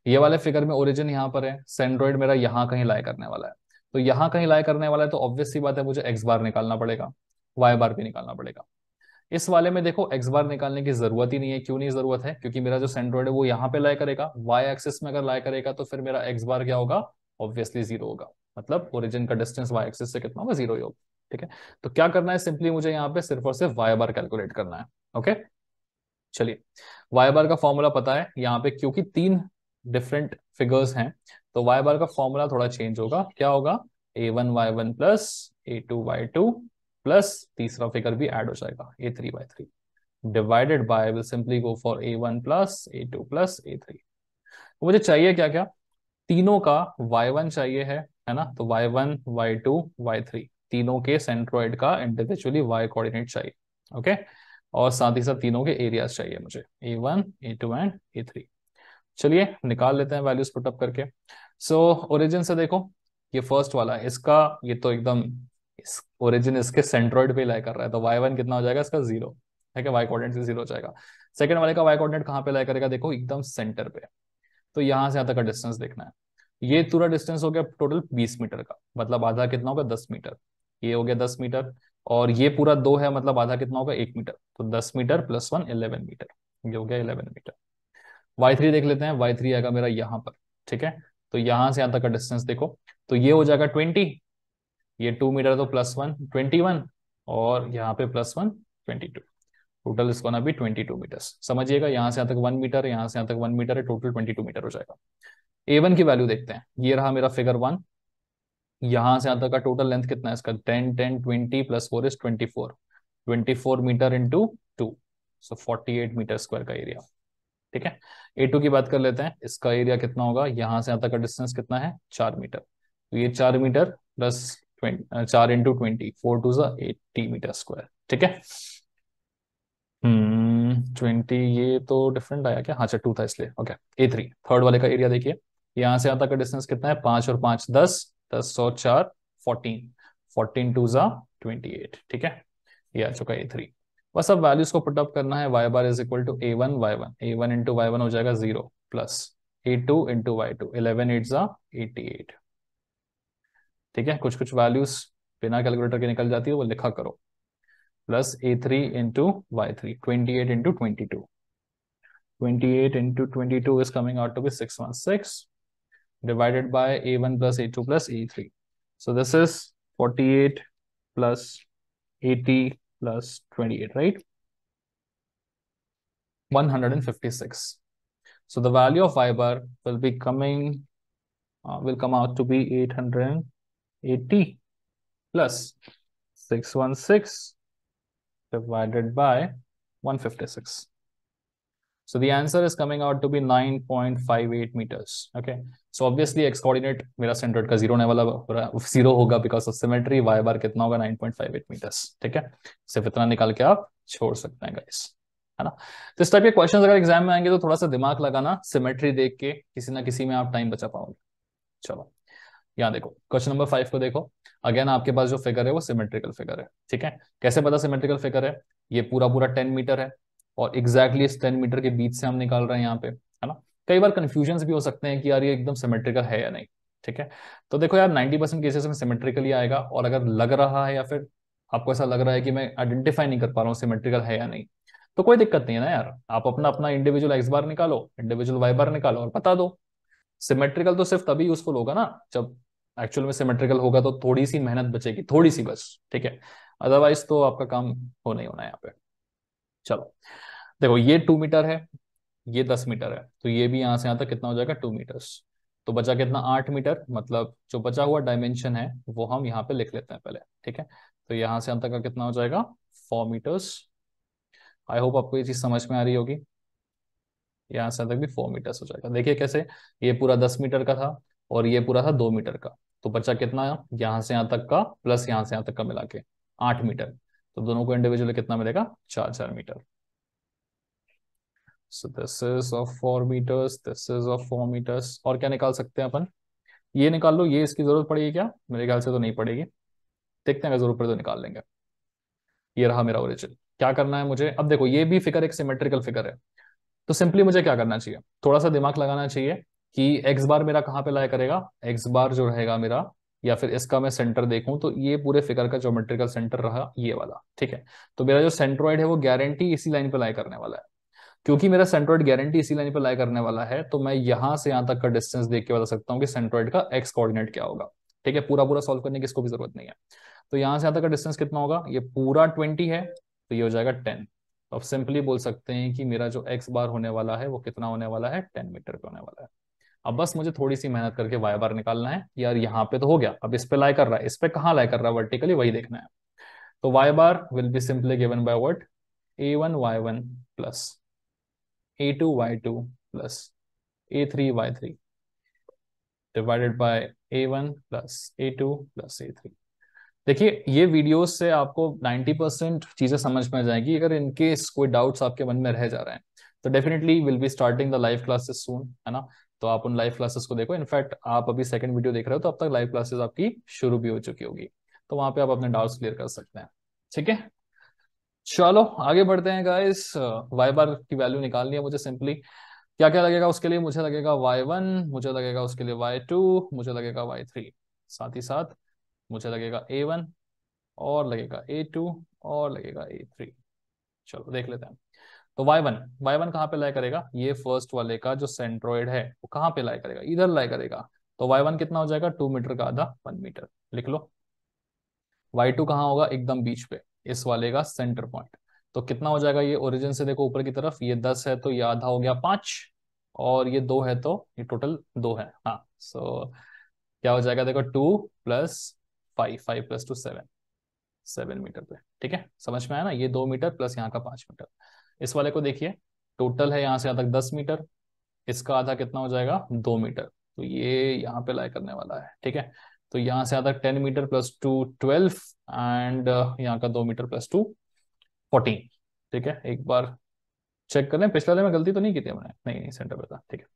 ये वाले फिगर में ओरिजिन यहाँ पर है, सेंट्रोइड मेरा यहाँ कहीं लाई करने वाला है। तो यहाँ कहीं लाई करने वाला है तो ऑब्वियस सी बात है मुझे एक्स बार निकालना पड़ेगा, वाई बार भी निकालना पड़ेगा। इस वाले में देखो एक्स बार निकालने की जरूरत ही नहीं है। क्यों नहीं जरूरत है? क्योंकि मेरा जो सेंट्रोइड है वो यहाँ पे लाई करेगा, वाई एक्सिस में अगर लाई करेगा तो फिर मेरा एक्स बार क्या होगा, ऑब्वियसली 0 होगा। मतलब ओरिजिन का डिस्टेंस वाई एक्सिस से कितना होगा, 0 ही होगा। ठीक है, तो क्या करना है, सिंपली मुझे यहाँ पे सिर्फ और सिर्फ वाई बार कैलकुलेट करना है। ओके, चलिए वाई बार का फॉर्मूला पता है यहाँ पे, क्योंकि 3 डिफरेंट फिगर्स हैं तो वाई बार का फॉर्मूला थोड़ा चेंज होगा। क्या होगा, a1y1 प्लस a2y2 प्लस तीसरा फिगर भी ऐड हो जाएगा a3y3 divided by, will simply go for a1 plus a2 plus a3। मुझे चाहिए क्या क्या, तीनों का y1 चाहिए है ना, तो y1 y2 y3 तीनों के सेंट्रोइड का इंडिविजुअली y कोऑर्डिनेट चाहिए। ओके, और साथ ही साथ तीनों के एरियाज चाहिए मुझे, a1 a2 एंड a3। चलिए निकाल लेते हैं वैल्यूज पुट अप करके। सो ओरिजिन से देखो, ये फर्स्ट वाला है इसका, ये तो एकदम इस ओरिजिन इसके सेंट्रोइड पे लाई कर रहा है, तो y1 कितना हो जाएगा इसका, 0। ठीक है, y कोऑर्डिनेट से 0 हो जाएगा। सेकंड वाले का y कोऑर्डिनेट कहाँ पे लाई करेगा, देखो एकदम सेंटर पे। तो यहाँ से यहाँ तक का डिस्टेंस देखना है। ये पूरा डिस्टेंस हो गया टोटल 20 मीटर का, मतलब आधा कितना होगा, 10 मीटर। ये हो गया 10 मीटर, और ये पूरा 2 है, मतलब आधा कितना होगा, 1 मीटर। तो 10 मीटर प्लस 1 11 मीटर, ये हो गया 11 मीटर। y3 देख लेते हैं, y3 आएगा मेरा यहाँ पर। ठीक है, तो यहाँ से यहाँ तक का डिस्टेंस देखो, तो ये हो जाएगा 20, ये 2 मीटर तो प्लस 1 21, और यहाँ पे प्लस 1 22। टोटल इसको ना भी 22 मीटर्स। समझिएगा, यहाँ से यहाँ तक 1 मीटर, यहाँ से यहाँ तक 1 मीटर है, टोटल 22 मीटर हो जाएगा। a1 की वैल्यू देखते हैं, ये रहा मेरा फिगर 1। यहाँ से यहाँ तक का टोटल लेंथ कितना है इसका, 10 10 20 plus 4 is 24, 24 metre into 2, so 48 metre square का एरिया। ठीक है, a2 की बात कर लेते हैं, इसका एरिया कितना होगा, यहाँ से यहाँ तक का डिस्टेंस कितना है, 4 मीटर। तो ये 4 metre plus 4 into 20, 4 two 80 metre square. ठीक है, 20, ये तो डिफरेंट आया क्या, हाँ अच्छा 2 था इसलिए। ओके, a3 थर्ड वाले का एरिया देखिए, यहाँ से यहाँ तक का डिस्टेंस कितना है, 5 और 5 10, 10 और 4 14, 14 टू 28। ठीक है, ये आ चुका है a3। बस अब वैल्यूज को पुट अप करना है, y bar is equal to a1 y1, a1 into y1 हो जाएगा 0 प्लस a2 इंटू y2, 11 8 88। ठीक है, कुछ कुछ वैल्यूज बिना कैलकुलेटर के निकल जाती है, वो लिखा करो। Plus a3 into y3, 28 into 22, 28 into 22 is coming out to be 616 divided by a1 plus a2 plus a3. So this is 48 plus 80 plus 28, right? 156. So the value of y bar will be will come out to be 880 plus 616 divided by 156. So the answer is coming out to be 9.58 meters. Okay. So obviously x coordinate मेरा centroid का 0 होने वाला 0 होगा because of symmetry. y बार कितना होगा, 9.58 metres. ठीक है, सिर्फ इतना निकाल के आप छोड़ सकते हैं गाइस, है ना। तो इस टाइप के क्वेश्चंस अगर एग्जाम में आएंगे तो थोड़ा सा दिमाग लगाना, सिमेट्री देख के किसी ना किसी में आप टाइम बचा पाओगे। चलो यहाँ देखो, क्वेश्चन नंबर 5 को देखो। अगेन आपके पास जो फिगर है वो सिमेट्रिकल फिगर है। ठीक है, कैसे पता सिमेट्रिकल फिगर है, ये पूरा पूरा 10 मीटर है और एग्जैक्टली इस 10 मीटर के बीच से हम निकाल रहे हैं यहाँ पे, है ना। कई बार कंफ्यूजन भी हो सकते हैं कि यार ये एकदम सिमेट्रिकल है या नहीं। ठीक है, तो देखो यार 90% केसेस में सिमेट्रिकल ही आएगा, और अगर लग रहा है या फिर आपको ऐसा लग रहा है कि मैं आइडेंटिफाई नहीं कर पा रहा हूँ सिमेट्रिकल है या नहीं, तो कोई दिक्कत नहीं है ना यार, आप अपना अपना इंडिविजुअल एक्स बार निकालो, इंडिविजुअल वाई बार निकालो और बता दो। सिमेट्रिकल तो सिर्फ तभी यूजफुल होगा ना जब एक्चुअल में सिमेट्रिकल होगा, तो थोड़ी सी मेहनत बचेगी, थोड़ी सी बस। ठीक है, अदरवाइज तो आपका काम हो नहीं होना है यहाँ पे। चलो देखो, ये 2 मीटर है, ये 10 मीटर है, तो ये भी यहां से यहां तक कितना हो जाएगा, 2 मीटर्स। तो बचा कितना, 8 मीटर, मतलब जो बचा हुआ डायमेंशन है वो हम यहाँ पे लिख लेते हैं पहले। ठीक है, तो यहाँ से यहां तक का कितना हो जाएगा, 4 मीटर्स। आई होप आपको ये चीज समझ में आ रही होगी। यहाँ से तक भी 4 मीटर्स हो जाएगा। देखिए कैसे, ये पूरा 10 मीटर का था और ये पूरा था 2 मीटर का, तो बचा कितना, यहाँ से यहाँ तक का प्लस यहाँ से यहाँ तक का मिला के 8 मीटर। तो दोनों को इंडिविजुअली कितना मिलेगा, 4 4 metre. So this is of 4 metres, this is of 4 metres. और क्या निकाल सकते हैं अपन, ये निकाल लो, ये इसकी जरूरत पड़ेगी क्या, मेरे ख्याल से तो नहीं पड़ेगी, देखते हैं अगर जरूरत पड़े तो निकाल लेंगे। ये रहा मेरा ओरिजिन। क्या करना है मुझे, अब देखो ये भी फिगर एक सिमेट्रिकल फिगर है, तो सिंपली मुझे क्या करना चाहिए, थोड़ा सा दिमाग लगाना चाहिए कि एक्स बार मेरा कहाँ पे लाया करेगा, एक्स बार जो रहेगा मेरा, या फिर इसका मैं सेंटर देखूं तो ये पूरे फिगर का ज्योमेट्रिकल सेंटर रहा ये वाला। ठीक है, तो मेरा जो सेंट्रोइड है वो गारंटी इसी लाइन पे लाई करने वाला है। क्योंकि मेरा सेंट्रोइड गारंटी इसी लाइन पे लाई करने वाला है, तो मैं यहां से यहां तक का डिस्टेंस देख के बता सकता हूँ कि सेंट्रोइड का एक्स कोऑर्डिनेट क्या होगा। ठीक है, पूरा पूरा सॉल्व करने की इसको भी जरूरत नहीं है। तो यहां से यहां तक का डिस्टेंस कितना होगा, ये पूरा 20 है, तो ये हो जाएगा 10। तो अब सिंपली बोल सकते हैं कि मेरा जो एक्स बार होने वाला है वो कितना होने वाला है, 10 मीटर का होने वाला है। अब बस मुझे थोड़ी सी मेहनत करके वाई बार निकालना है। यार यहाँ पे तो हो गया, अब इस पे लाई कर रहा है, इस पे कहाँ लाई कर रहा है वर्टिकली, वही देखना है। तो y bar will be simply given by what, a1 y1 plus a2 y2 plus a3 y3 divided by a1 plus a2 plus a3। देखिए ये वीडियोस से आपको 90% चीजें समझ में आ जाएगी। अगर इनकेस कोई डाउट्स आपके मन में रह जा रहे हैं तो definitely will be starting the live classes soon, है ना। तो आप उन लाइव क्लासेस को देखो, इनफैक्ट आप अभी सेकंड वीडियो देख रहे हो तो अब तक लाइव क्लासेस आपकी शुरू भी हो चुकी होगी, तो वहां पे आप अपने डाउट्स क्लियर कर सकते हैं। ठीक है, चलो आगे बढ़ते हैं गाइस। वाई बार की वैल्यू निकालनी है मुझे सिंपली। क्या क्या लगेगा उसके लिए, मुझे लगेगा y1, मुझे लगेगा उसके लिए y2, मुझे लगेगा y3, साथ ही साथ मुझे लगेगा a1 और लगेगा a2 और लगेगा a3। चलो देख लेते हैं। तो y1, y1 कहाँ पे लाई करेगा, ये फर्स्ट वाले का जो सेंट्रोइड है वो कहाँ पे लाई करेगा, इधर लाई करेगा। तो y1 कितना हो जाएगा, 2 मीटर का आधा, 1 मीटर, लिख लो। y2 कहाँ होगा, एकदम बीच पे, इस वाले का सेंटर पॉइंट। तो कितना हो जाएगा, ये ओरिजिन से देखो ऊपर की तरफ, ये 10 है तो ये आधा हो गया 5, और ये 2 है तो ये टोटल 2 है। हाँ, सो क्या हो जाएगा देखो, 2 + 5, 5 + 2 7, 7 मीटर पे। ठीक है, समझ में आया ना, ये 2 मीटर प्लस यहाँ का 5 मीटर। इस वाले को देखिए, टोटल है यहाँ से यहाँ तक 10 मीटर, इसका आधा कितना हो जाएगा, 2 मीटर, तो ये यहाँ पे लाई करने वाला है। ठीक है, तो यहाँ से यहाँ तक 10 मीटर प्लस 2 12, एंड यहाँ का 2 मीटर प्लस 2 14। ठीक है, एक बार चेक कर लें, पिछले वाले में गलती तो नहीं की थी हमने, नहीं नहीं सेंटर पे था। ठीक है,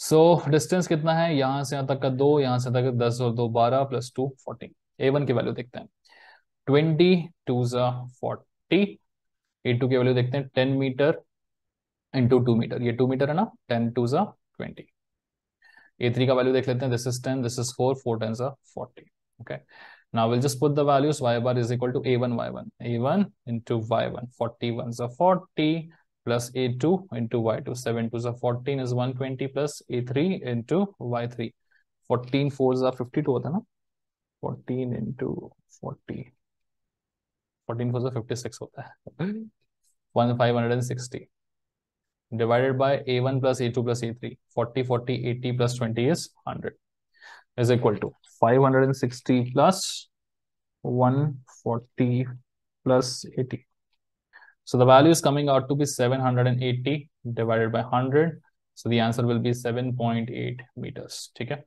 सो डिस्टेंस कितना है, यहाँ से यहाँ तक का 2, यहाँ से तक 10 और 2 12 प्लस 2 14। a1 की वैल्यू देखते हैं, 20 2 * 40। a2 की वैल्यू देखते हैं, 10 मीटर इंटू 2 मीटर, ये 2 मीटर है ना, 10 2 = 20। a3 का वैल्यू देख लेते हैं, this is 10, this is 4, 4 10 40। Okay, now we'll just put the values, y bar is equal to a1 y1, a1 into y1, 40 1s are 40 plus a2 into y2, 7 2s are 14 is 120 plus a3 into y3, 14 4s are 52 होता है ना, 14 into 40, 14 4s are 56 होता है, 560 divided by a1 plus a2 plus a3, 40 40 80 plus 20 is 100, is equal to 560 plus 140 plus 80. So the value is coming out to be 780 divided by 100. So the answer will be 7.8 meters. ठीक है,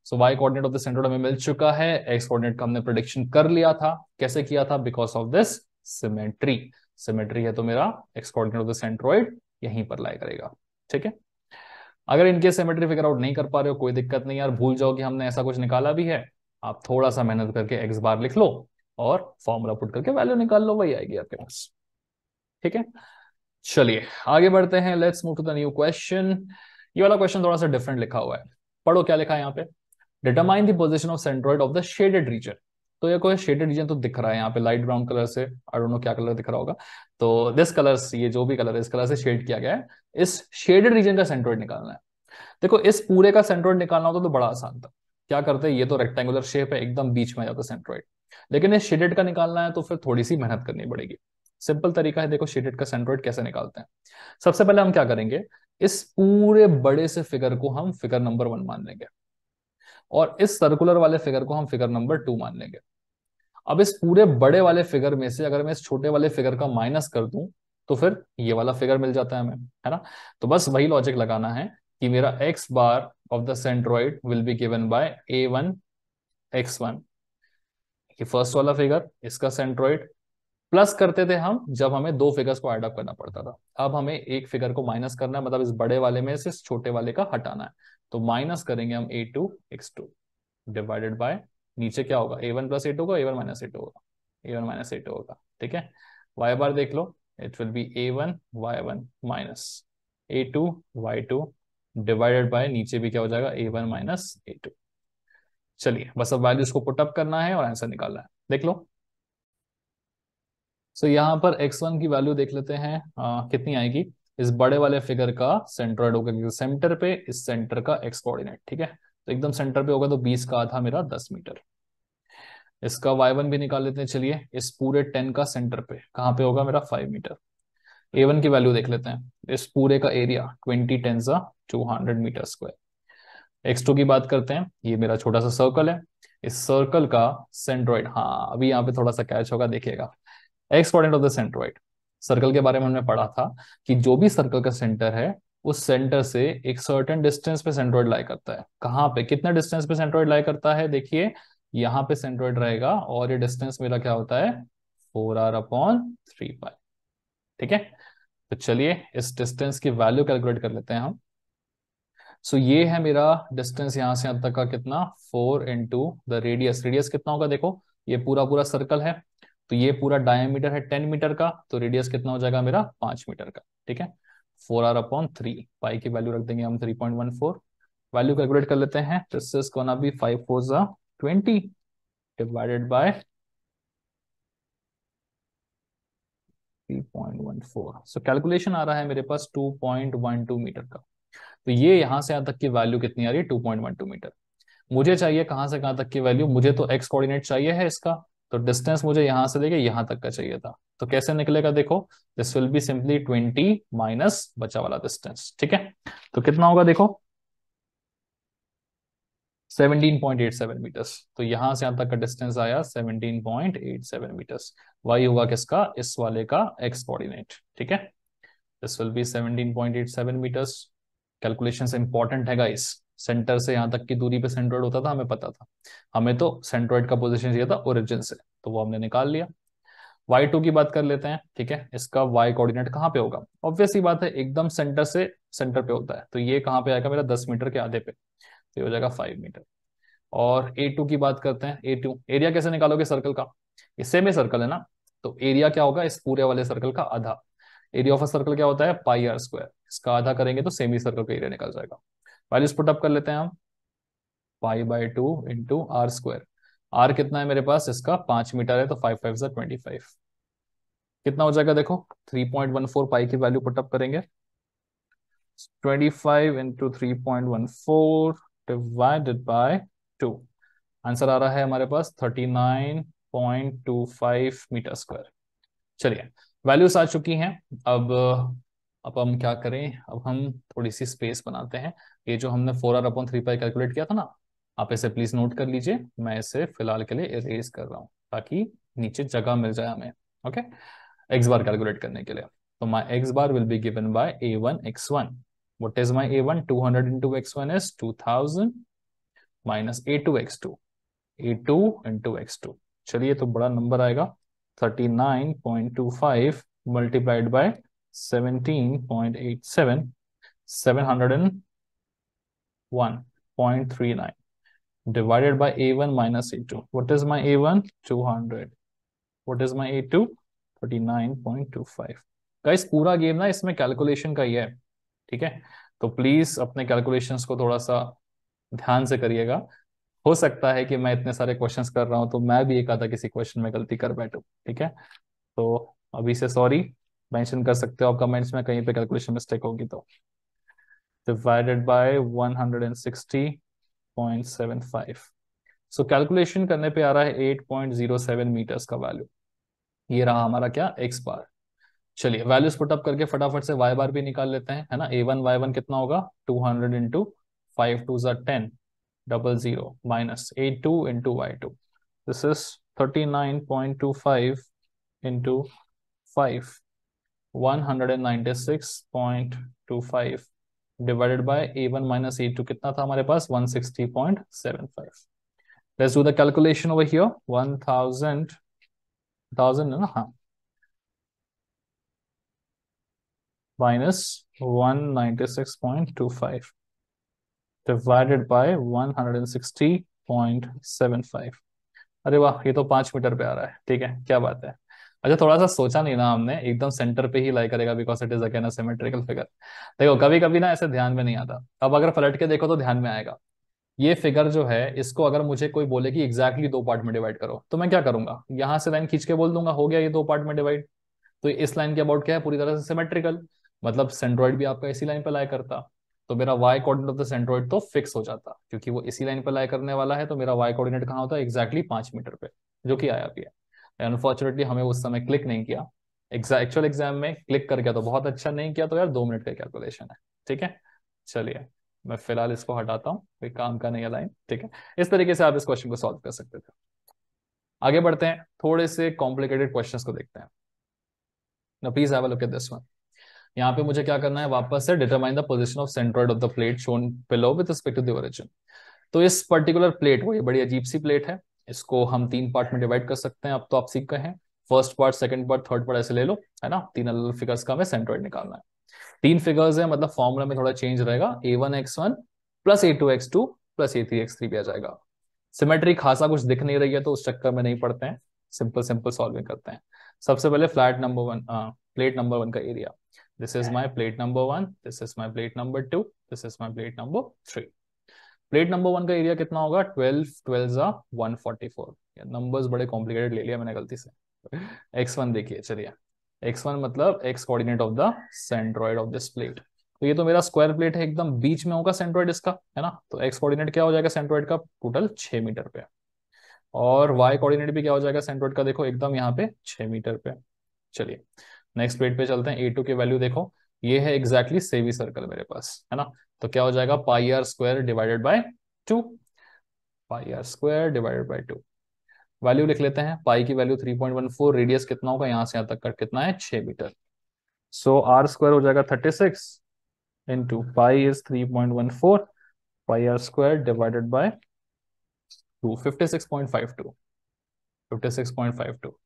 सो y coordinate of the centroid हमें मिल चुका है, x coordinate का हमने prediction कर लिया था। कैसे किया था, because of this symmetry. Symmetry है तो मेरा x coordinate of the centroid यहीं पर लाई करेगा। ठीक है, अगर इनके सिमेट्री फिगर आउट नहीं कर पा रहे हो कोई दिक्कत नहीं यार, भूल जाओ कि हमने ऐसा कुछ निकाला भी है। आप थोड़ा सा मेहनत करके एक्स बार लिख लो और फॉर्मूला पुट करके वैल्यू निकाल लो, वही आएगी आपके पास। ठीक है, चलिए आगे बढ़ते हैं, let's move to the new question. ये वाला क्वेश्चन थोड़ा सा डिफरेंट लिखा हुआ है, पढ़ो क्या लिखा है यहाँ पे। Determine the position of centroid of the shaded region. तो ये कोई शेडेड रीजन तो दिख रहा है यहाँ पे लाइट ब्राउन कलर से, आई डोंट नो क्या कलर दिख रहा होगा। तो दिस कलर, ये जो भी कलर है इस कलर से शेड किया गया है, इस शेडेड रीजन का सेंट्रोइड निकालना है। देखो इस पूरे का सेंट्रोइड निकालना होता तो बड़ा आसान था। क्या करते हैं, ये तो रेक्टेंगुलर शेप है, एकदम बीच में आ जाता सेंट्रोइड। लेकिन इस शेडेड का निकालना है तो फिर थोड़ी सी मेहनत करनी पड़ेगी। सिंपल तरीका है, देखो शेडेड का सेंट्रोइड कैसे निकालते हैं। सबसे पहले हम क्या करेंगे, इस पूरे बड़े से फिगर को हम फिगर नंबर 1 मान लेंगे, और इस सर्कुलर वाले फिगर को हम फिगर नंबर 2 मान लेंगे। अब इस पूरे बड़े वाले फिगर में से अगर मैं इस छोटे वाले फिगर का माइनस कर दूं, तो फिर ये वाला फिगर मिल जाता है हमें, है ना। तो बस वही लॉजिक लगाना है कि मेरा x bar of the centroid will be given by A1 x1, ये फर्स्ट वाला फिगर, इसका सेंट्रोइड। प्लस करते थे हम जब हमें दो फिगर्स को ऐड अप करना पड़ता था, अब हमें एक फिगर को माइनस करना है, मतलब इस बड़े वाले में से इस छोटे वाले का हटाना है। तो माइनस करेंगे हम A2 x2 डिवाइडेड बाय, नीचे क्या होगा, A1 + A2 होगा, A1 - A2 होगा, A1 - A2 होगा, ठीक है। वाई बार देख लो, it will be A1 y1 minus A2 y2 divided by, नीचे भी क्या हो जाएगा, A1 - A2। चलिए बस अब वैल्यूज को पुटअप करना है और आंसर निकालना है, देख लो। सो यहाँ पर x1 की वैल्यू देख लेते हैं, कितनी आएगी। इस बड़े वाले फिगर का सेंट्रोइड होगा, क्योंकि सेंटर पे इस सेंटर का x कोऑर्डिनेट, ठीक है। तो एकदम सेंटर पे होगा, तो 20 का आधा मेरा 10 मीटर। इसका y1 भी निकाल लेते हैं, चलिए। इस पूरे 10 का सेंटर पे कहाँ पे होगा मेरा, 5 मीटर। A1 की वैल्यू देख लेते हैं, इस पूरे का एरिया 20 × 10 = 200 मीटर स्क्वायर। x2 की बात करते हैं, ये मेरा छोटा सा सर्कल है, इस सर्कल का सेंट्रोइड, हाँ अभी यहाँ पे थोड़ा सा कैच होगा, देखिएगा। X coordinate of the centroid, circle के बारे में हमने पढ़ा था कि जो भी सर्कल का सेंटर है, उस सेंटर से एक सर्टेन डिस्टेंस पे सेंट्रोइड लाई करता है। कहाँ पे, कितना डिस्टेंस पे सेंट्रोइड लाई करता है, देखिए यहाँ पे सेंट्रोइड रहेगा, और ये डिस्टेंस मेरा क्या होता है, 4r/3π, ठीक है। तो चलिए इस डिस्टेंस की वैल्यू कैलकुलेट कर लेते हैं हम। सो ये है मेरा डिस्टेंस यहाँ से यहाँ तक का, कितना, 4 × द रेडियस। रेडियस कितना होगा, देखो ये पूरा पूरा सर्कल है, तो ये पूरा डायमीटर है 10 मीटर का, तो रेडियस कितना हो जाएगा मेरा, 5 मीटर का, ठीक है। 4r/3, पाई की वैल्यू रख देंगे हम 3.14। वैल्यू कैलकुलेट कर लेते हैं, दिस इज गोना बी 5 4 जा 20 डिवाइडेड बाय 3.14। सो कैलकुलेशन आ रहा है मेरे पास 2.12 मीटर का। तो ये यहां से यहां तक की वैल्यू कितनी आ रही है, 2.12 मीटर। मुझे चाहिए कहां से कहां तक की वैल्यू, मुझे तो एक्स कोऑर्डिनेट चाहिए है इसका, तो डिस्टेंस मुझे यहां से लेके यहां तक का चाहिए था। तो कैसे निकलेगा, देखो this will be simply 20 minus बचा वाला डिस्टेंस, ठीक है। तो कितना होगा देखो, 17.87 मीटर्स। तो यहां से यहां तक का डिस्टेंस आया 17.87 मीटर्स। वाई होगा किसका, इस वाले का एक्स कोऑर्डिनेट, ठीक है। This will be 17.87 metres. Calculation से इंपॉर्टेंट है गाइस, सेंटर से यहां तक की दूरी पे सेंट्रोइड होता था, हमें पता था। हमें तो सेंट्रोइड का पोजीशन चाहिए था ओरिजिन से, तो वो हमने निकाल लिया। y2 की बात कर लेते हैं, ठीक है। इसका y कोऑर्डिनेट कहाँ पे होगा, ऑब्वियस ही बात है, एकदम सेंटर से सेंटर पे होता है, तो ये कहाँ पे आएगा मेरा, 10 मीटर के आधे पे, तो ये हो जाएगा 5 मीटर। और A2 की बात करते हैं, A2 एरिया कैसे निकालोगे सर्कल का, ये सेम ही सर्कल है ना, तो एरिया क्या होगा, इस पूरे वाले सर्कल का आधा। एरिया ऑफ अ सर्कल क्या होता है, πr², इसका आधा करेंगे तो सेमी सर्कल का एरिया निकल जाएगा। वैल्यूज पुट अप कर लेते हैं हम, π/2 × r²। आर कितना है मेरे पास, इसका 5 मीटर है, तो 5 5 = 25। कितना हो जाएगा देखो, 3.14 पाई की वैल्यू पुटअप करेंगे, 25 × 3.14 डिवाइडेड बाय 2। आंसर आ रहा है हमारे पास 39.25 मीटर स्क्वायर। चलिए वैल्यूज आ चुकी हैं। अब अब हम क्या करें, अब हम थोड़ी सी स्पेस बनाते हैं। ये जो हमने 4r/3π कैलकुलेट किया था ना, आप इसे प्लीज नोट कर लीजिए, मैं इसे फिलहाल के लिए इरेज कर रहा हूँ ताकि नीचे जगह मिल जाए हमें, ओके। एक्स बार कैलकुलेट करने के लिए, तो my x bar will be given by A1 x1। What is my A1, 200 × x1 is 2000 minus A2 x2, A2 × x2। चलिए तो बड़ा नंबर आएगा, 39.25 multiplied by 17.87, 701.39 divided by A1 minus A2. What is my A1? 200. What is my A2? 39.25. Guys पूरा game ना इसमें calculation का ही है, ठीक है। तो प्लीज अपने कैलकुलेशंस को थोड़ा सा ध्यान से करिएगा। हो सकता है कि मैं इतने सारे क्वेश्चंस कर रहा हूं तो मैं भी एक आधा किसी क्वेश्चन में गलती कर बैठूं, ठीक है। तो अभी से सॉरी मेंशन कर सकते हो आप कमेंट्स में कहीं पे कैलकुलेशन मिस्टेक होगी तो। Divided by 160.75। सो कैलकुलेशन करने पे आ रहा है 8.07 मीटर्स का वैल्यू। ये रहा हमारा क्या एक्स बार। चलिए वैल्यूज पुट अप करके फटाफट से वाई बार भी निकाल लेते हैं, है ना। A1 Y1 कितना होगा, 200 into 5 2 10 00 minus 82 into Y2। This is 39.25 into 5 196.25 divided by A1 minus A2 कितना था हमारे पास 160.75। Let's do the calculation over here 1000 है ना, हाँ, माइनस 196.25 डिवाइडेड बाय 160.75। अरे वाह, ये तो 5 मीटर पे आ रहा है, ठीक है, क्या बात है। अच्छा थोड़ा सा सोचा नहीं ना हमने, एकदम सेंटर पे ही लाई करेगा because it is again a symmetrical figure. देखो कभी कभी ना ऐसे ध्यान में नहीं आता, अब अगर पलट के देखो तो ध्यान में आएगा। ये फिगर जो है इसको अगर मुझे कोई बोले कि एग्जैक्टली 2 पार्ट में डिवाइड करो तो मैं क्या करूंगा, यहां से लाइन खींच के बोल दूंगा हो गया ये 2 पार्ट में डिवाइड। तो इस लाइन के अबाउट क्या है, पूरी तरह से सिमेट्रिकल, मतलब सेंट्रोइड भी आपका इसी लाइन पर लाई करता। तो मेरा y coordinate of the centroid तो फिक्स हो जाता, क्योंकि वो इसी लाइन पर लाई करने वाला है। तो मेरा वाई कोऑर्डिनेट कहाँ होता है, एग्जैक्टली 5 मीटर पे, जो कि आया भी है। अनफॉर्चुनेटली हमें उस समय क्लिक नहीं किया, एक्चुअल एग्जाम में क्लिक कर गया तो बहुत अच्छा, नहीं किया तो यार 2 मिनट का कैलकुलेशन है, ठीक है। चलिए मैं फिलहाल इसको हटाता हूँ, कोई काम का नहीं है लाइन, ठीक है। इस तरीके से आप इस क्वेश्चन को सॉल्व कर सकते थे। आगे बढ़ते हैं, थोड़े से कॉम्प्लिकेटेड क्वेश्चंस को देखते हैं। Now please have a look at this one. यहाँ पे मुझे क्या करना है, वापस से determine the position of centroid of the plate shown below with respect to the origin. तो इस पर्टिकुलर प्लेट, वो ये बड़ी अजीब सी प्लेट है, इसको हम 3 पार्ट में डिवाइड कर सकते हैं। अब तो आप सीख गए हैं, first part, second part, third part ऐसे ले लो, है ना। 3 अलग फिगर्स का हमें सेंट्रोइड निकालना है। 3 फिगर्स है, मतलब फॉर्मूला में थोड़ा चेंज रहेगा, A1 X1 plus A2 X2 plus A3 X3 भी आ जाएगा। सिमेट्री खासा कुछ दिख नहीं रही है तो उस चक्कर में नहीं पड़ते हैं, सिंपल सिंपल सॉल्विंग करते हैं। सबसे पहले flat number one, plate number 1 का area. This is my plate number 1, this is my plate number 2, this is my plate number 3। Plate number 1 का एरिया कितना होगा, 12 12 144। नंबर्स बड़े कॉम्प्लिकेटेड ले लिया मैंने गलती से। X1 देखिए, चलिए X1 मतलब x coordinate of the centroid of this plate. तो ये तो मेरा स्क्वायर प्लेट है, एकदम बीच में होगा सेंट्रोइड इसका, है ना। तो एक्स कोऑर्डिनेट क्या हो जाएगा सेंट्रोइड का, टोटल 6 मीटर पे। और वाई कोऑर्डिनेट भी क्या हो जाएगा सेंट्रोइड का, देखो एकदम यहाँ पे 6 मीटर पे। चलिए नेक्स्ट प्लेट पे चलते हैं। A2 की वैल्यू देखो, ये है एग्जैक्टली सेमी सर्कल मेरे पास, है ना। तो क्या हो जाएगा, πr² divided by 2, πr² divided by 2। Value लिख लेते हैं, पाई की वैल्यू 3.14, रेडियस कितना होगा यहाँ से यहाँ तक का कितना है 6 मीटर। सो R² हो जाएगा 36 into pi is 3.14, πr² divided by 2, 56.52, 56.52।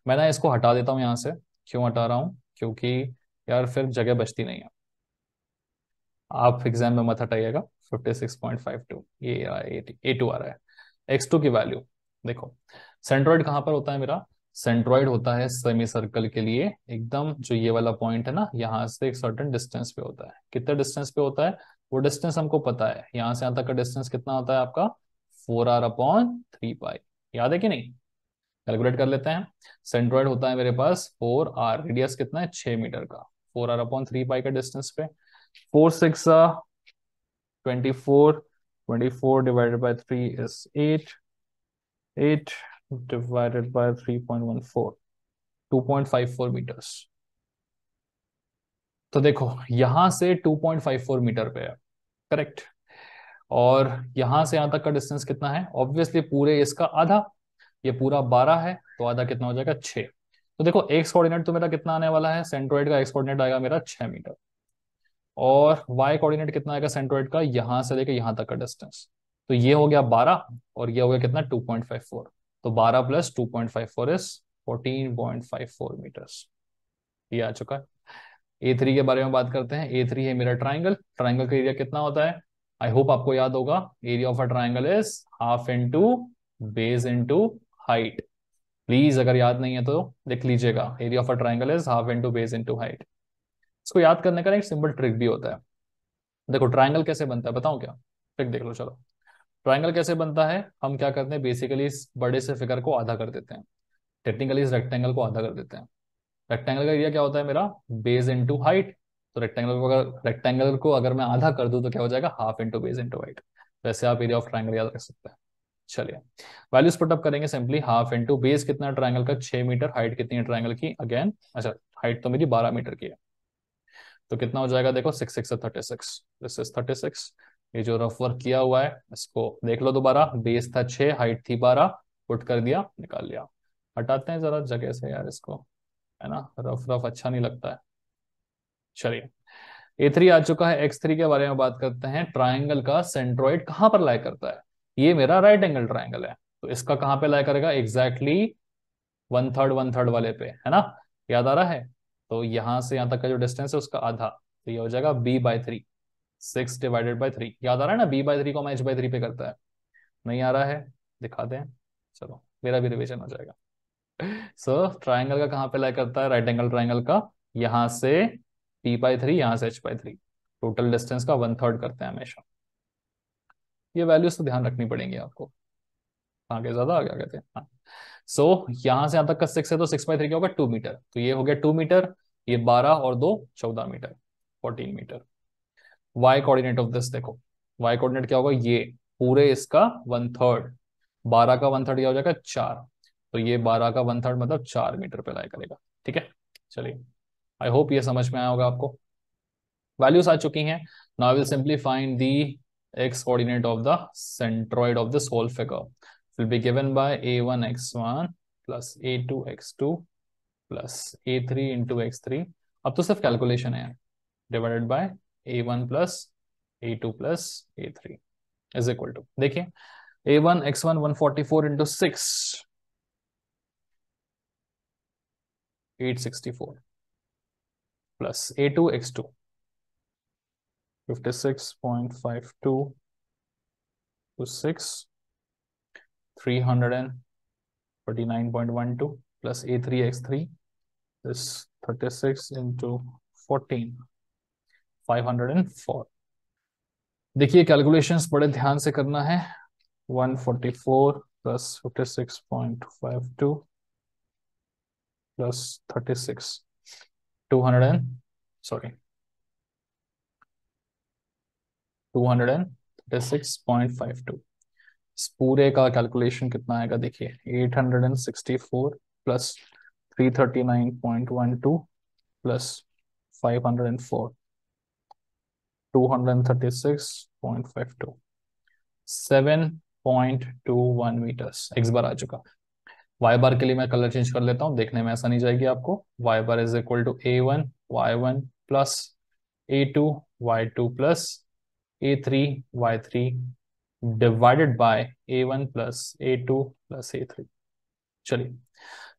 मैं ना इसको हटा देता हूँ यहाँ से। क्यों हटा रहा हूँ, क्योंकि यार फिर जगह बचती नहीं है। आप एग्जाम में मत हटाइएगा। 56.52 ये A2 आ रहा है। X2 की वैल्यू देखो, सेंट्रोइड कहाँ पर होता है मेरा, सेंट्रोइड होता है सेमी सर्कल के लिए एकदम जो ये वाला पॉइंट है ना, यहाँ से एक सर्टेन डिस्टेंस पे होता है। कितने डिस्टेंस पे होता है, वो डिस्टेंस हमको पता है, यहाँ से यहाँ तक का डिस्टेंस कितना होता है आपका 4r/3 पाई। याद है कि नहीं, कैलकुलेट कर लेते हैं। सेंट्रोइड होता है मेरे पास 4r, रेडियस कितना है 6 मीटर का, 4r/3 पाई का डिस्टेंस पे। 4 6 24, 24 divided by 3 is 8, 8 divided by 3.14, 2.54 metres. तो देखो यहां से 2.54 मीटर पे है, करेक्ट। और यहां से यहां तक का डिस्टेंस कितना है, ऑब्वियसली पूरे इसका आधा, ये पूरा 12 है तो आधा कितना हो जाएगा 6। तो देखो एक्स कोऑर्डिनेट तो मेरा कितना आने वाला है, सेंट्रोइड का एक्स कोऑर्डिनेट आएगा मेरा 6 मीटर। और वाई कोऑर्डिनेट कितना आएगा सेंट्रोइड का, यहां से लेकर यहां तक का डिस्टेंस। तो ये हो गया 12 और ये हो गया कितना 2.54। तो 12 प्लस 2.54 इज 14.54 मीटर्स, ये आ चुका है। A3 के बारे में बात करते हैं। A3 है मेरा ट्राइंगल, ट्राइंगल का एरिया कितना होता है, आई होप आपको याद होगा, area of a triangle is half into base into height. Please अगर याद नहीं है तो लिख लीजिएगा, area of a triangle is half into base into height. इसको याद करने का ना एक सिंपल ट्रिक भी होता है। देखो ट्राइंगल कैसे बनता है बताऊं क्या? ट्रिक देख लो चलो। ट्राइंगल कैसे बनता है, हम क्या करते हैं बेसिकली इस बड़े से फिगर को आधा कर देते हैं, टेक्निकली इस रेक्टेंगल को आधा कर देते हैं। रेक्टेंगल का एरिया क्या होता है मेरा, बेस इंटू हाइट। तो रेक्टेंगल को अगर मैं आधा कर दूं तो क्या हो जाएगा, half into base into height. वैसे आप एरिया ऑफ ट्राइंगल याद रख सकते हैं। चलिए वैल्यूज पुटअप करेंगे सिंपली, हाफ इंटू बेस कितना है ट्राइंगल का 6 मीटर, हाइट कितनी है ट्राइंगल की अगेन, अच्छा हाइट तो मेरी 12 मीटर की है। तो कितना हो जाएगा देखो, 6 6 36, दिस इज 36। ये जो रफ वर्क किया हुआ है इसको देख लो दोबारा, बेस था 6, हाइट थी 12, पुट कर दिया निकाल लिया। हटाते हैं जरा जगह से यार इसको, है ना, रफ रफ अच्छा नहीं लगता है। चलिए A3 आ चुका है, X3 के बारे में बात करते हैं। ट्राइंगल का सेंट्रोइड कहां पर लाई करता है, ये मेरा राइट एंगल ट्राइंगल है, तो इसका कहां पे लाई करेगा, एग्जैक्टली 1/3 वाले पे, है ना, याद आ रहा है। तो यहां से यहां तक का जो डिस्टेंस है उसका आधा, तो ये हो जाएगा B/3, 6/3। याद आ रहा है ना, B/3 को हम H/3 पे करता है। नहीं आ रहा है, दिखा दें, चलो मेरा भी रिवीजन हो जाएगा। सो ट्राइंगल का कहाँ पे लाई करता है, राइट एंगल ट्राइंगल का, यहां से P/3, यहां से H/3, टोटल डिस्टेंस का 1/3 करते हैं हमेशा। ये वैल्यूज तो ध्यान रखनी पड़ेंगी आपको। आगे ज्यादा आगे आगे थे हाँ। सो यहां से यहां तक का 6 है, तो 6/3 क्या होगा, 2 मीटर, तो ये हो गया 2 मीटर, ये 12 और 2 14 metre, 14 metre. Y coordinate of this देखो, वाई कोऑर्डिनेट क्या होगा, ये पूरे इसका 1/3, 12 का 1/3 क्या हो जाएगा 4, तो ये 12 का 1/3 मतलब 4 मीटर पे लाई करेगा। ठीक है, चलिए आई होप ये समझ में आया होगा आपको। वैल्यूज आ चुकी हैं। Now will simply find the x coordinate of the centroid of this whole figure, will be given by a1 x1 plus a2 x2 plus a3 into x3। अब तो सिर्फ कैलकुलेशन है, divided by a1 plus a2 plus a3 is equal to, देखिए a1 x1 144 into 6 864 plus a2 x2 56.52 to 6 349.12 plus a3 x3 is 36 into 14 504। देखिए calculations बड़े ध्यान से करना है। 144 प्लस 56.52 प्लस 36 200 एंड सॉरी 236.52, इस पूरे का कैलकुलेशन कितना आएगा देखिए, 864 प्लस 339.12 प्लस 504 236.52 7.21 मीटर्स। एक्स बार आ चुका। वाई बार के लिए मैं कलर चेंज कर लेता हूं, देखने में आसानी जाएगी आपको। Y bar is equal to A1 y1 plus A2 y2 plus A3 y3 divided by A1 plus A2 plus A3। चलिए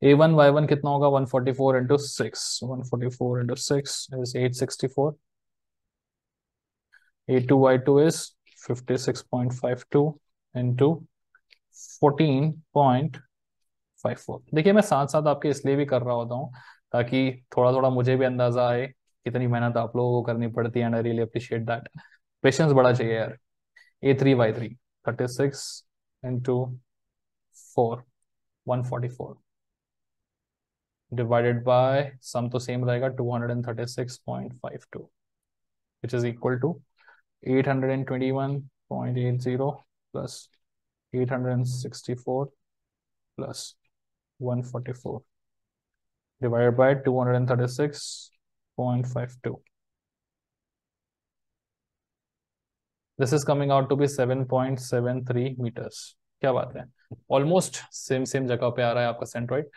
A1 y1 कितना होगा, 144 into 6, 144 into 6 is 864, A2 y2 is 56.52 into 14.54। देखिए मैं साथ साथ आपके इसलिए भी कर रहा होता हूँ ताकि थोड़ा थोड़ा मुझे भी अंदाजा आए कितनी मेहनत आप लोगों को करनी पड़ती है, and I really appreciate that. Patience बड़ा चाहिए यार। A3 y3 36 into 4 144 divided by सम तो सेम रहेगा 236.52 which is equal to 821.80 plus 864 plus 144 divided by 236.52. This is coming out to be 7.73 meters। क्या बात है, ऑलमोस्ट सेम सेम जगह पे आ रहा है आपका सेंट्रोइड।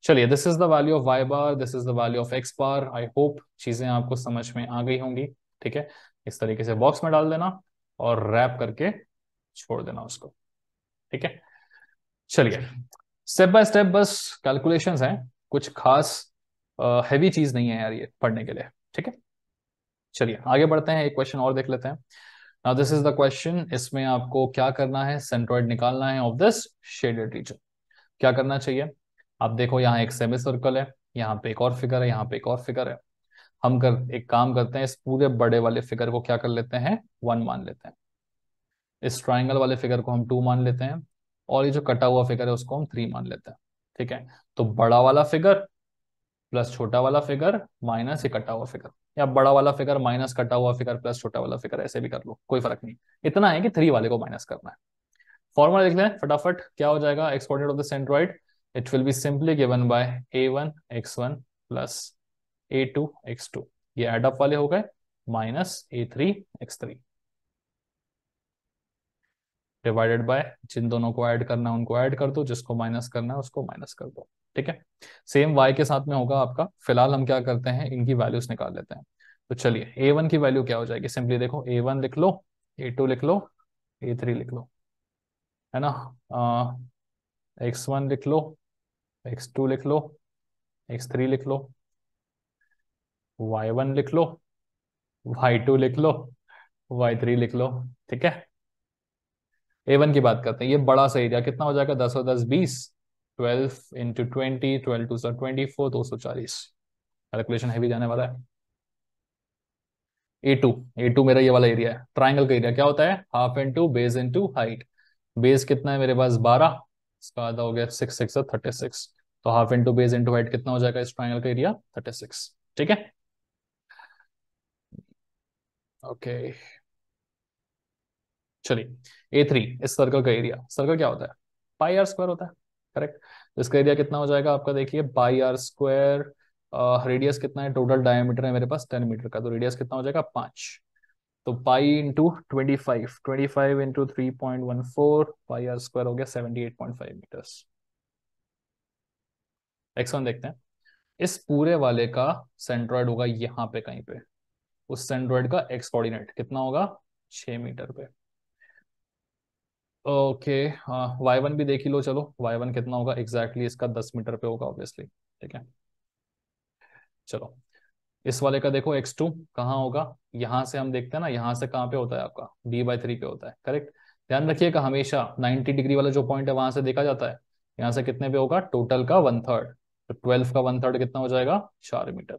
चलिए this is the value of y bar, this is the value of x bar. I hope चीजें आपको समझ में आ गई होंगी। ठीक है, इस तरीके से बॉक्स में डाल देना और रैप करके छोड़ देना उसको। ठीक है, चलिए स्टेप बाय स्टेप बस कैलकुलेशंस हैं, कुछ खास हैवी चीज नहीं है यार ये पढ़ने के लिए। ठीक है, चलिए आगे बढ़ते हैं, एक क्वेश्चन और देख लेते हैं। Now this is the question, इसमें आपको क्या करना है, सेंट्रोइड निकालना है ऑफ दिस शेडेड रीजन। क्या करना चाहिए, अब देखो यहाँ एक सेमी सर्कल है, यहाँ पे एक और फिगर है, यहाँ पे एक और फिगर है। हम कर एक काम करते हैं, इस पूरे बड़े वाले फिगर को क्या कर लेते हैं, 1 मान लेते हैं। इस ट्राइंगल वाले फिगर को हम 2 मान लेते हैं, और ये जो कटा हुआ फिगर है उसको हम 3 मान लेते हैं। ठीक है, तो बड़ा वाला फिगर प्लस छोटा वाला फिगर माइनस ये कटा हुआ फिगर, या बड़ा वाला फिगर माइनस कटा हुआ फिगर प्लस छोटा वाला फिगर, ऐसे भी कर लो, कोई फर्क नहीं। इतना है कि 3 वाले को माइनस करना है। फॉर्मूला लिख लें फटाफट, क्या हो जाएगा, x coordinate of the centroid, it will be simply given by a1 x1 plus a2 x2, ये एडअप वाले हो गए, minus a3 x3 divided by, जिन दोनों को ऐड करना है उनको ऐड कर दो, जिसको माइनस करना है उसको माइनस कर दो। ठीक है, सेम y के साथ में होगा आपका। फिलहाल हम क्या करते हैं, इनकी वैल्यूज निकाल लेते हैं। तो चलिए a1 की वैल्यू क्या हो जाएगी, सिंपली देखो, a1 लिख लो, a2 लिख लो, a3 लिख लो, है ना। x1 लिख लो, x2 लिख लो, x3 लिख लो, y1 लिख लो, y2 लिख लो, y3 लिख लो। ठीक है, A1 की बात करते हैं, ये बड़ा सा एरिया कितना हो जाएगा, 10 और 10 20, 12 × 20, 12 × 2 = 24, 240। कैलकुलेशन हैवी जाने वाला है। ए टू मेरा ये वाला एरिया है, ट्राइंगल का एरिया क्या होता है, half into base into height. Base कितना है मेरे पास 12, इसका आधा हो गया 6 6 36, तो half into base into height कितना हो जाएगा इस ट्राइंगल का एरिया, 36। ठीक है, ओके चलिए A3, इस सर्कल का एरिया, सर्कल क्या होता है, πr² होता है, करेक्ट। तो इसका एरिया कितना हो जाएगा आपका, देखिए πr², रेडियस कितना है, टोटल डायमीटर है मेरे पास 10 मीटर का, तो रेडियस कितना हो जाएगा 5। तो पाई इंटू 25, 25 इंटू 3.14, πr² हो गया 78.5 मीटर्स। x1 देखते हैं, इस पूरे वाले का सेंट्रॉइड होगा यहाँ पे कहीं पे, उस सेंट्रॉइड का एक्स कोऑर्डिनेट कितना होगा, 6 मीटर पे। ओके, हाँ y1 भी देख ही लो, चलो y1 कितना होगा एग्जैक्टली इसका 10 मीटर पे होगा ऑब्वियसली। ठीक है, चलो इस वाले का देखो x2 कहाँ होगा, यहाँ से हम देखते हैं ना, यहाँ से कहाँ पे होता है आपका b/3 पे होता है, करेक्ट। ध्यान रखिएगा हमेशा 90 डिग्री वाला जो पॉइंट है वहां से देखा जाता है, यहाँ से कितने पे होगा, टोटल का 1/3, तो 12 का 1/3 कितना हो जाएगा, 4 मीटर।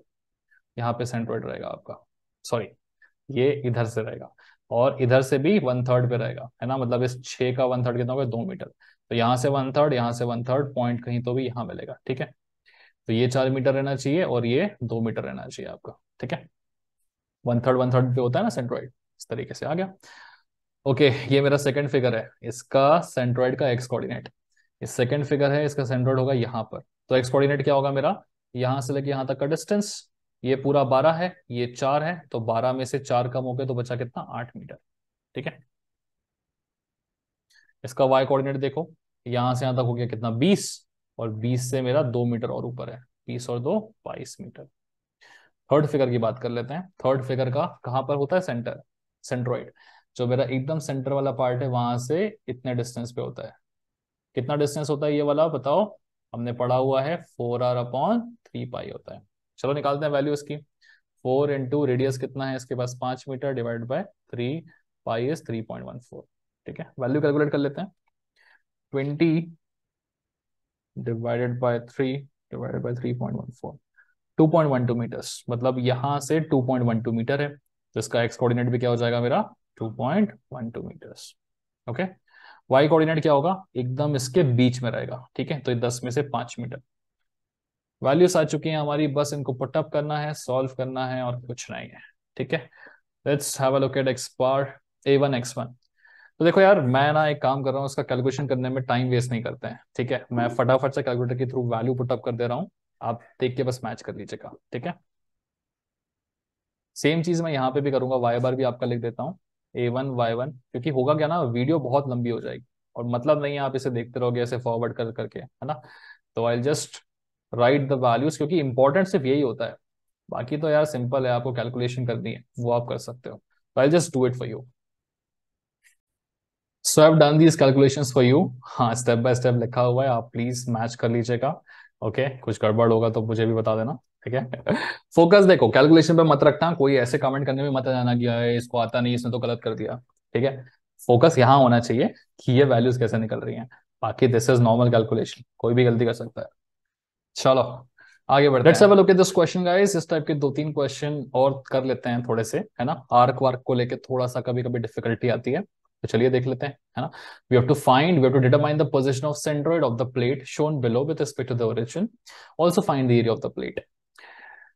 यहाँ पे सेंट्रोइड रहेगा आपका, सॉरी ये इधर से रहेगा, और इधर से भी 1/3 पे रहेगा, है ना, मतलब इस 6 का 1/3 कितना होगा, 2 मीटर। तो यहाँ से 1/3, यहाँ से 1/3 पॉइंट कहीं तो भी यहाँ मिलेगा। ठीक है, तो ये 4 मीटर रहना चाहिए और ये 2 मीटर रहना चाहिए आपका। ठीक है, 1/3 पे होता है ना सेंट्रोइड, इस तरीके से आ गया। ओके, ये मेरा सेकंड फिगर है, इसका सेंट्रोइड का एक्स कोऑर्डिनेट, इस सेकंड फिगर है, इसका सेंट्रोइड होगा यहाँ पर। तो एक्स कोऑर्डिनेट क्या होगा मेरा, यहाँ से लेके यहाँ तक का डिस्टेंस, ये पूरा 12 है, ये 4 है, तो 12 में से 4 कम हो गए तो बचा कितना, 8 मीटर। ठीक है, इसका वाई कोऑर्डिनेट देखो, यहां से यहां तक हो गया कितना, 20, और 20 से मेरा 2 मीटर और ऊपर है, 20 और 2 22 मीटर। थर्ड फिगर की बात कर लेते हैं, थर्ड फिगर का कहां पर होता है सेंटर, सेंट्रोइड, जो मेरा एकदम सेंटर वाला पार्ट है वहां से इतने डिस्टेंस पे होता है। कितना डिस्टेंस होता है ये वाला बताओ, हमने पढ़ा हुआ है 4r/3 होता है। चलो निकालते हैं वैल्यू इसकी, 4 इंटू रेडियस कितना है इसके पास 5 metre, divide by 3, pi is 3.14। ठीक है, वैल्यू कैलकुलेट कर लेते हैं, 20 divided by 3 divided by 3.14, 2.12 metres, मतलब यहाँ से 2.12 मीटर है, तो इसका एक्स कोऑर्डिनेट भी क्या हो जाएगा मेरा, 2.12 मीटर्स। ओके, वाई कोऑर्डिनेट क्या होगा, एकदम इसके बीच में रहेगा। ठीक है, तो ये 10 में से 5 मीटर। वैल्यूज आ चुकी हैं हमारी, बस इनको पुटअप करना है, सॉल्व करना है, और कुछ नहीं है। ठीक है, let's have a look eight x bar, a1 x1। तो देखो यार, मैं ना एक काम कर रहा हूँ, उसका कैलकुलेशन करने में टाइम वेस्ट नहीं करते हैं। ठीक है, मैं फटाफट से कैलकुलेटर के थ्रू वैल्यू पुटअप कर दे रहा हूँ, आप देख के बस मैच कर लीजिएगा। ठीक है, सेम चीज मैं यहाँ पे भी करूंगा, वाई बार भी आपका लिख देता हूँ, a1 y1, क्योंकि होगा क्या ना, वीडियो बहुत लंबी हो जाएगी, और मतलब नहीं है आप इसे देखते रहोगे ऐसे फॉरवर्ड कर करके, है ना। तो I just right the values, क्योंकि इंपॉर्टेंट सिर्फ यही होता है, बाकी तो यार सिंपल है, आपको कैलकुलेशन करनी है वो आप कर सकते हो। तो I just do it for you. So have done these calculations for you, हाँ स्टेप बाय स्टेप लिखा हुआ है, आप प्लीज मैच कर लीजिएगा। ओके, कुछ गड़बड़ होगा तो मुझे भी बता देना। ठीक है, फोकस देखो कैलकुलेशन पे मत रखना, कोई ऐसे कमेंट करने में मत आ जाना कि "अरे, इसको आता नहीं, इसने तो गलत कर दिया"। ठीक है, फोकस यहाँ होना चाहिए कि ये वैल्यूज कैसे निकल रही हैं, बाकी दिस इज नॉर्मल कैलकुलेशन, कोई भी गलती कर सकता है। चलो आगे बढ़ते हैं। Let's have a look at this question guys. इस टाइप के दो तीन क्वेश्चन और कर लेते हैं थोड़े से, है ना। आर्क वार्क को लेके थोड़ा सा कभी कभी डिफिकल्टी आती है, तो चलिए देख लेते हैं, है ना। We have to determine the position of centroid of the plate shown below with respect to the origin. Also find the area of the plate.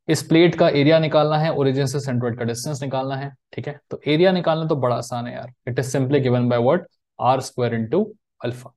इस प्लेट का एरिया निकालना है, ओरिजिन से सेंट्रोइड का डिस्टेंस निकालना है, ठीक है। तो एरिया निकालना तो बड़ा आसान है यार। It is simply given by what, r square into alpha.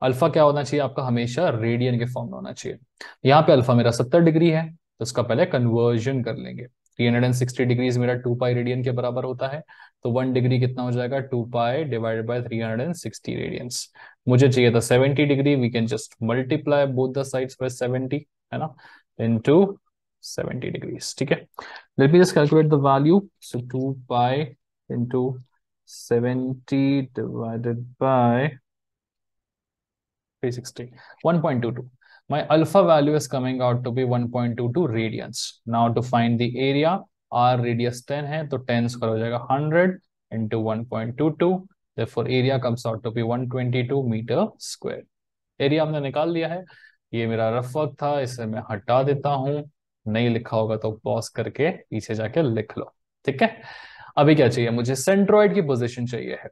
Alpha क्या होना चाहिए आपका, हमेशा रेडियन के फॉर्म में होना चाहिए। यहाँ पे अल्फा मेरा 70 डिग्री है, तो इसका पहले कन्वर्जन कर लेंगे। 360 डिग्रीज मेरा 2 पाई रेडियन के बराबर होता है, तो 1 डिग्री कितना हो जाएगा, 2 पाई डिवाइडेड बाय 360 रेडियंस। मुझे चाहिए था 70 degree, we can just multiply both the sides by 70, है ना, इनटू 70 डिग्रीज, ठीक है। Let me just calculate the value. So 2 pi into 70 divided by 360, 1.22. My alpha value is coming out to be 1.22 radians. Now to find the area, r radius 10 है, तो 10 square हो जाएगा 100 into 1.22. Therefore area comes out to be 122 meter square. Area हमने निकाल लिया है। ये मेरा रफ वर्क था, इसे मैं हटा देता हूं। नहीं लिखा होगा तो पॉज करके पीछे जाके लिख लो, ठीक है। अभी क्या चाहिए मुझे, सेंट्रोइड की पोजीशन चाहिए है।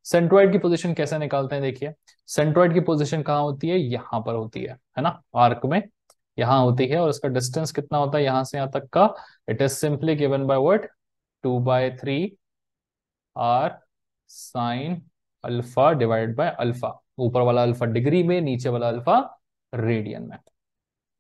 सेंट्रोइड की पोजीशन कैसे निकालते हैं, देखिए। सेंट्रोइड की पोजीशन कहाँ होती है, यहां पर होती है ना, आर्क में यहां होती है। और इसका डिस्टेंस कितना होता है यहां से यहां तक का, it is simply given by what, 2/3 r sine alpha divided by alpha. ऊपर वाला अल्फा डिग्री में, नीचे वाला अल्फा रेडियन में।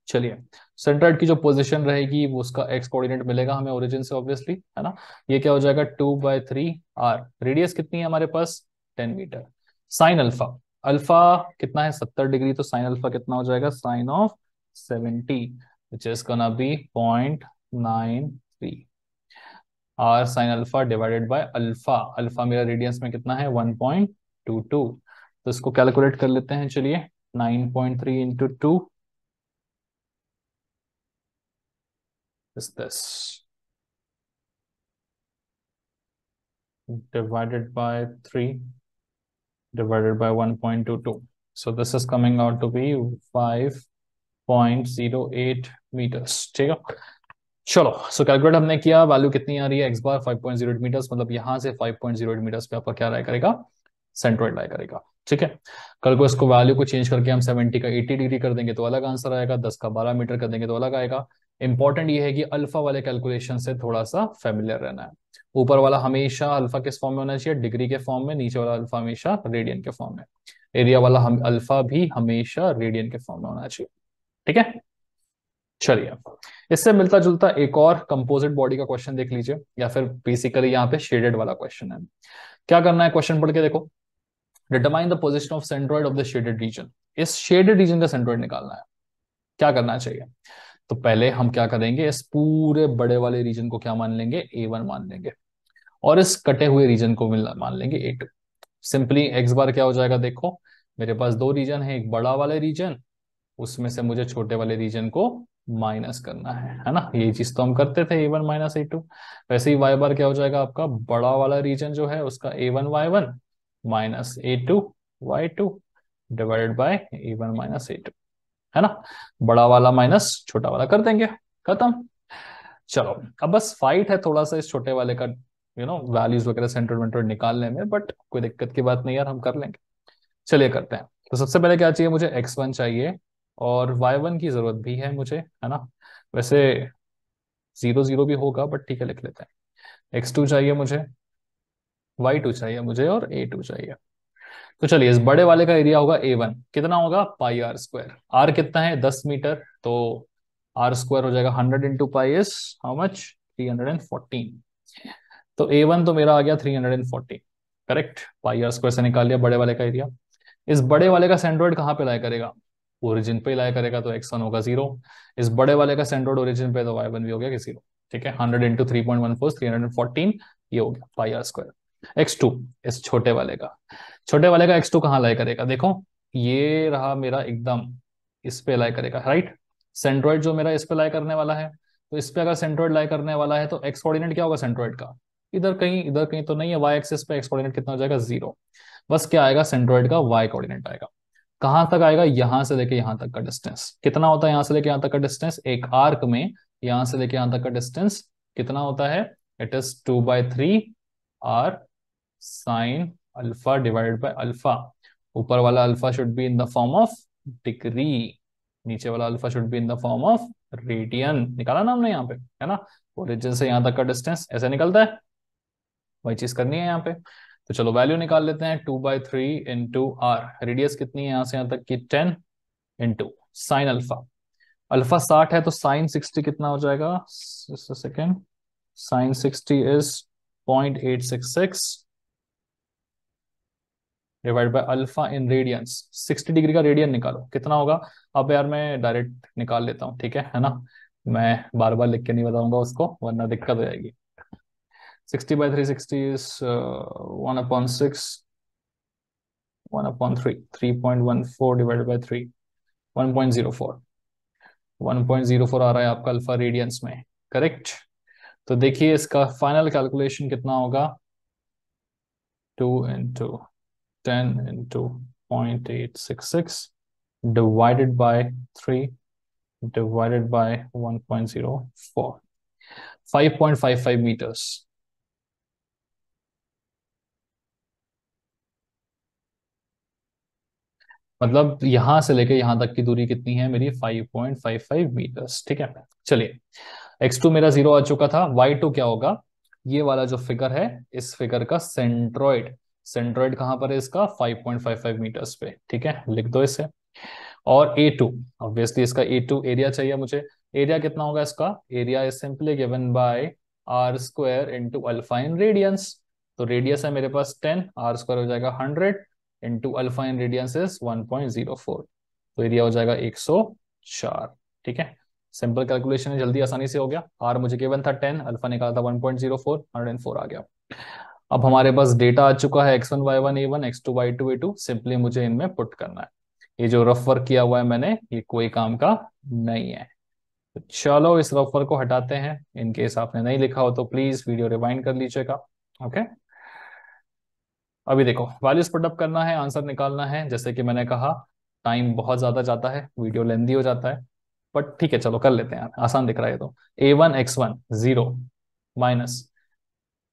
चलिए, सेंट्रोइड की जो पोजीशन रहेगी वो उसका एक्स कोऑर्डिनेट मिलेगा हमें ओरिजिन से ऑब्वियसली, है ना। ये क्या हो जाएगा, 2/3 आर, रेडियस कितनी है हमारे पास, 10 मीटर। साइन अल्फा, अल्फा कितना है 70 डिग्री, तो साइन अल्फा कितना हो जाएगा, sine of 70 which is gonna be 0.93 r sine alpha divided by alpha. Alpha मेरा रेडियंस में कितना है, 1.22। तो इसको कैलकुलेट कर लेते हैं, चलिए। 9.3 into 2 is this divided by 3 divided by 1.22. So this is coming out to be 5.08 meters, ठीक है। चलो, सो कैलकुलेट हमने किया, वैल्यू कितनी आ रही है एक्स बार 5.08 मीटर्स, मतलब यहां से 5.08 मीटर्स पे आपका क्या राय करेगा, सेंट्रोइड लाई करेगा, ठीक है। कल को इसको वैल्यू को चेंज करके हम 70 का 80 डिग्री कर देंगे तो अलग आंसर आएगा, 10 का 12 मीटर कर देंगे तो अलग आएगा। इंपॉर्टेंट ये है कि अल्फा वाले कैलकुलेशन से थोड़ा सा फेमिलियर रहना है। ऊपर वाला हमेशा अल्फा किस फॉर्म में होना चाहिए, डिग्री के फॉर्म में, नीचे वाला अल्फा हमेशा रेडियन के फॉर्म में। एरिया वाला हम अल्फा भी हमेशा रेडियन के फॉर्म में होना चाहिए, ठीक है। चलिए, इससे मिलता जुलता एक और कंपोजिट बॉडी का क्वेश्चन देख लीजिए, या फिर बेसिकली यहाँ पे शेडेड वाला क्वेश्चन है। क्या करना है, क्वेश्चन पढ़ के देखो। Determine the position of centroid of the shaded region. इस शेडेड रीजन का सेंट्रोइड निकालना है। क्या करना चाहिए, तो पहले हम क्या करेंगे, इस पूरे बड़े वाले रीजन को क्या मान लेंगे, A1 मान लेंगे, और इस कटे हुए रीजन को मान लेंगे A2। सिंपली एक्स बार क्या हो जाएगा, देखो मेरे पास दो रीजन है, एक बड़ा वाले रीजन, उसमें से मुझे छोटे वाले रीजन को माइनस करना है ना। यही चीज तो हम करते थे, A1 माइनस A2। वैसे ही वाई बार क्या हो जाएगा आपका, बड़ा वाला रीजन जो है उसका A1 Y1 minus A2 Y2 divided by A1 minus A2, है ना। बड़ा वाला माइनस छोटा वाला कर देंगे, खत्म। चलो, अब बस फाइट है थोड़ा सा इस छोटे वाले का, वैल्यूज वगैरह सेंटर वेंटर निकालने में, बट कोई दिक्कत की बात नहीं यार, हम कर लेंगे। चलिए करते हैं। तो सबसे पहले क्या चाहिए मुझे, x1 चाहिए, और y1 की जरूरत भी है मुझे, है ना। वैसे 0 0 भी होगा, बट ठीक है लिख लेते हैं। x2 चाहिए मुझे, y2 चाहिए मुझे, और a2 चाहिए। तो चलिए, इस बड़े वाले का एरिया होगा A1, कितना होगा, पाई आर स्क्वायर। आर कितना है, 10 मीटर, तो आर स्क्वायर हो जाएगा 100 into pi is how much, 314। तो A1 तो मेरा आ गया 314, करेक्ट। पाई आर स्क्वायर से निकाल लिया बड़े वाले का एरिया। इस बड़े वाले का सेंट्रोइड कहाँ पे लाई करेगा, ओरिजिन पे लाई करेगा, तो x1 होगा 0। इस बड़े वाले का सेंट्रोइड ओरिजिन पे, तो y1 भी हो गया कि 0, ठीक है। 100 इंटू 3.14 314, ये हो गया पाई आर स्क्वायर। x2, इस छोटे वाले का x2 कहाँ लाई करेगा, देखो ये रहा मेरा एकदम, इस पे लाई करेगा, राइट। सेंट्रोइड जो मेरा इस पे लाई करने वाला है, तो इस पे अगर सेंट्रोइड लाई करने वाला है तो एक्स कोऑर्डिनेट क्या होगा सेंट्रोइड का, इधर कहीं तो नहीं है, y एक्सिस पे एक्स कोऑर्डिनेट कितना हो जाएगा, 0। बस क्या आएगा, सेंट्रोइड का y कोऑर्डिनेट आएगा। कहाँ तक आएगा, यहां से लेके यहां तक का डिस्टेंस कितना होता है, यहां से लेके यहां तक का डिस्टेंस एक आर्क में यहां से लेके यहां तक का डिस्टेंस कितना होता है, it is 2/3 r sine alpha divided by alpha. ऊपर वाला alpha should be in the form of degree, नीचे वाला alpha should be in the form of radian. निकाला ना हमने यहाँ पे, है ना, ओरिजिन से यहाँ तक का डिस्टेंस ऐसे निकलता है, वही चीज करनी है यहाँ पे। तो चलो वैल्यू निकाल लेते हैं, 2/3 इंटू आर, रेडियस कितनी है यहाँ से यहाँ तक की 10 इंटू साइन अल्फा, अल्फा 60 है तो साइन 60 कितना हो जाएगा, second, sine 60 is 0.866 divide by alpha in radians. 60 degree का रेडियन निकालो कितना होगा। अब यार मैं डायरेक्ट निकाल लेता हूँ, ठीक है ना, मैं बार बार लिख के नहीं बताऊंगा उसको वरना दिक्कत हो जाएगी। 60/360 इज 1/6, 1/3, 3.14 डिवाइडेड बाय 3, 1.04, 1.04 आ रहा है आपका अल्फा रेडियंस में, करेक्ट। तो देखिए इसका फाइनल कैलकुलेशन कितना होगा, 2 into 10 into 0.866 divided by 3 divided by 1.04, 5.55 meters। मतलब यहां से लेके यहां तक की दूरी कितनी है मेरी, 5.55 मीटर्स, ठीक है। चलिए x2 मेरा 0 आ चुका था, y2 क्या होगा, ये वाला जो फिगर है इस फिगर का सेंट्रोइड, सेंट्रोइड कहां पर है इसका, 5.55 मीटर्स पे, ठीक है, लिख दो इसे। और A2, ऑब्वियसली इसका A2 एरिया चाहिए मुझे, एरिया कितना होगा इसका, area is simply given by r square into alpha in radians. तो रेडियस है मेरे पास 10, आर स्क्वायर हो जाएगा 100 into alpha in radians is 1.04, तो एरिया हो जाएगा 104, ठीक है। सिंपल कैलकुलेशन है, जल्दी आसानी से हो गया। आर मुझे गिवन था 10, अल्फा निकाला था 1.04, 104 आ गया। अब हमारे पास डेटा आ चुका है x1 y1 a1 x2 y2 a2, simply मुझे इनमें पुट करना है। ये जो रफ वर्क किया हुआ है मैंने ये कोई काम का नहीं है, तो चलो इस रफ वर्क को हटाते हैं। इन केस आपने नहीं लिखा हो तो प्लीज वीडियो रिवाइंड कर लीजिएगा। ओके, अभी देखो वैल्यूज पुटअप करना है, आंसर निकालना है। जैसे कि मैंने कहा टाइम बहुत ज्यादा जाता है, वीडियो लेंदी हो जाता है, बट ठीक है चलो कर लेते हैं यार, आसान दिख रहा है। तो a1 x1 0 minus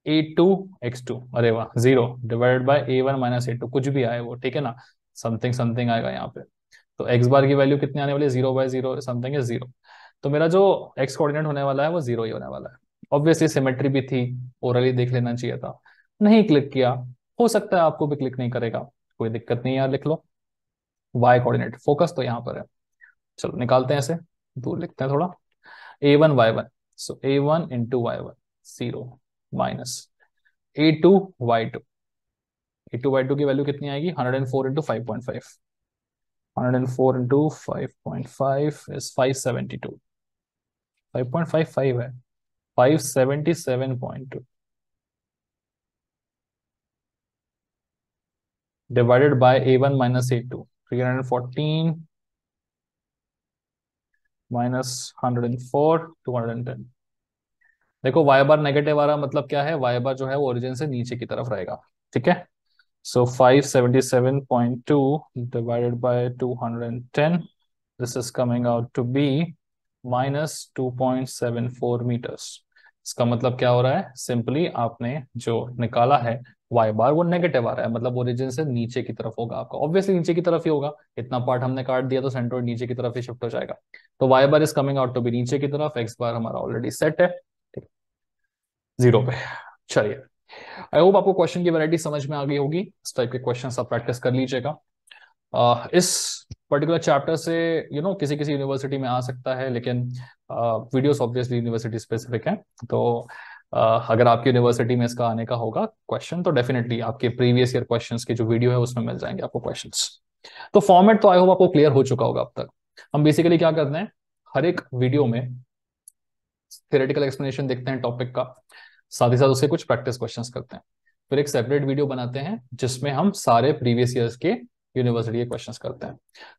a2 x2, अरे वाह 0 डिवाइडेड बाय a1 - a2, कुछ भी आए वो, ठीक है ना, समथिंग समथिंग आएगा यहाँ पे। तो x बार की वैल्यू कितनी आने वाली है, 0/0 समथिंग है 0। तो मेरा जो x कोऑर्डिनेट होने वाला है वो 0 ही होने वाला है। ऑब्वियसली सिमेट्री भी थी, ओरली देख लेना चाहिए था, नहीं क्लिक किया, हो सकता है आपको भी क्लिक नहीं करेगा, कोई दिक्कत नहीं यार, लिख लो y कोऑर्डिनेट, फोकस तो यहाँ पर है। चलो निकालते हैं इसे, दूर लिखते हैं थोड़ा। a1 y1, सो a1 × y1 0 minus a2 y2, a2 y2 की वैल्यू कितनी आएगी, 104 × 5.5, 104 × 5.5 इज 572, 5.55 है, 577.2 divided by a1 - a2, 314 minus 104, 210। देखो वाई बार नेगेटिव आ रहा मतलब क्या है, वाई बार जो है वो ओरिजिन से नीचे की तरफ रहेगा, ठीक है। So 577.2 divided by 210, this is coming out to be -2.74 meters. इसका मतलब क्या हो रहा है, सिंपली आपने जो निकाला है वाई बार वो नेगेटिव आ रहा है, मतलब ओरिजिन से नीचे की तरफ होगा आपका, ऑब्वियसली नीचे की तरफ ही होगा, इतना पार्ट हमने काट दिया तो सेंट्रोइड नीचे की तरफ ही शिफ्ट हो जाएगा। तो y bar is coming out to be नीचे की तरफ, एक्स बार हमारा ऑलरेडी सेट है 0 पे। चलिए आई होप आपको क्वेश्चन की वैरायटी समझ में आ गई होगी, इस टाइप के क्वेश्चन आप प्रैक्टिस कर लीजिएगा। इस पर्टिकुलर चैप्टर से किसी किसी यूनिवर्सिटी में आ सकता है, लेकिन वीडियोस ऑब्वियसली यूनिवर्सिटी स्पेसिफिक है। तो अगर आपकी यूनिवर्सिटी में इसका आने का होगा क्वेश्चन तो डेफिनेटली आपके प्रीवियस ईयर क्वेश्चंस की जो वीडियो है उसमें मिल जाएंगे आपको क्वेश्चंस। तो फॉर्मेट तो आई होप आपको क्लियर हो चुका होगा अब तक। हम बेसिकली क्या करते हैं, हर एक वीडियो में थियोरेटिकल एक्सप्लेनेशन देखते हैं टॉपिक का, साथ ही साथ उससे कुछ प्रैक्टिस क्वेश्चंस करते हैं, फिर एक सेपरेट वीडियो बनाते हैं जिसमें हम सारे प्रीवियस ईयर्स के यूनिवर्सिटी के क्वेश्चंस करते हैं।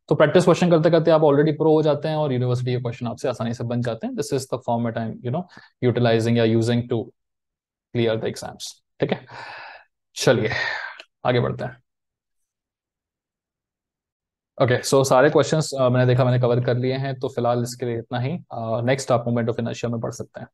तो प्रैक्टिस क्वेश्चन करते करते आप ऑलरेडी प्रो हो जाते हैं और यूनिवर्सिटी के क्वेश्चन आपसे आसानी से बन जाते हैं। This is the format I am utilising या using to clear the exams, ठीक है। चलिए आगे बढ़ते हैं। ओके सो सारे क्वेश्चंस मैंने देखा मैंने कवर कर लिए हैं, तो फिलहाल इसके लिए इतना ही। नेक्स्ट आप मोमेंट ऑफ इनर्शिया में पढ़ सकते हैं।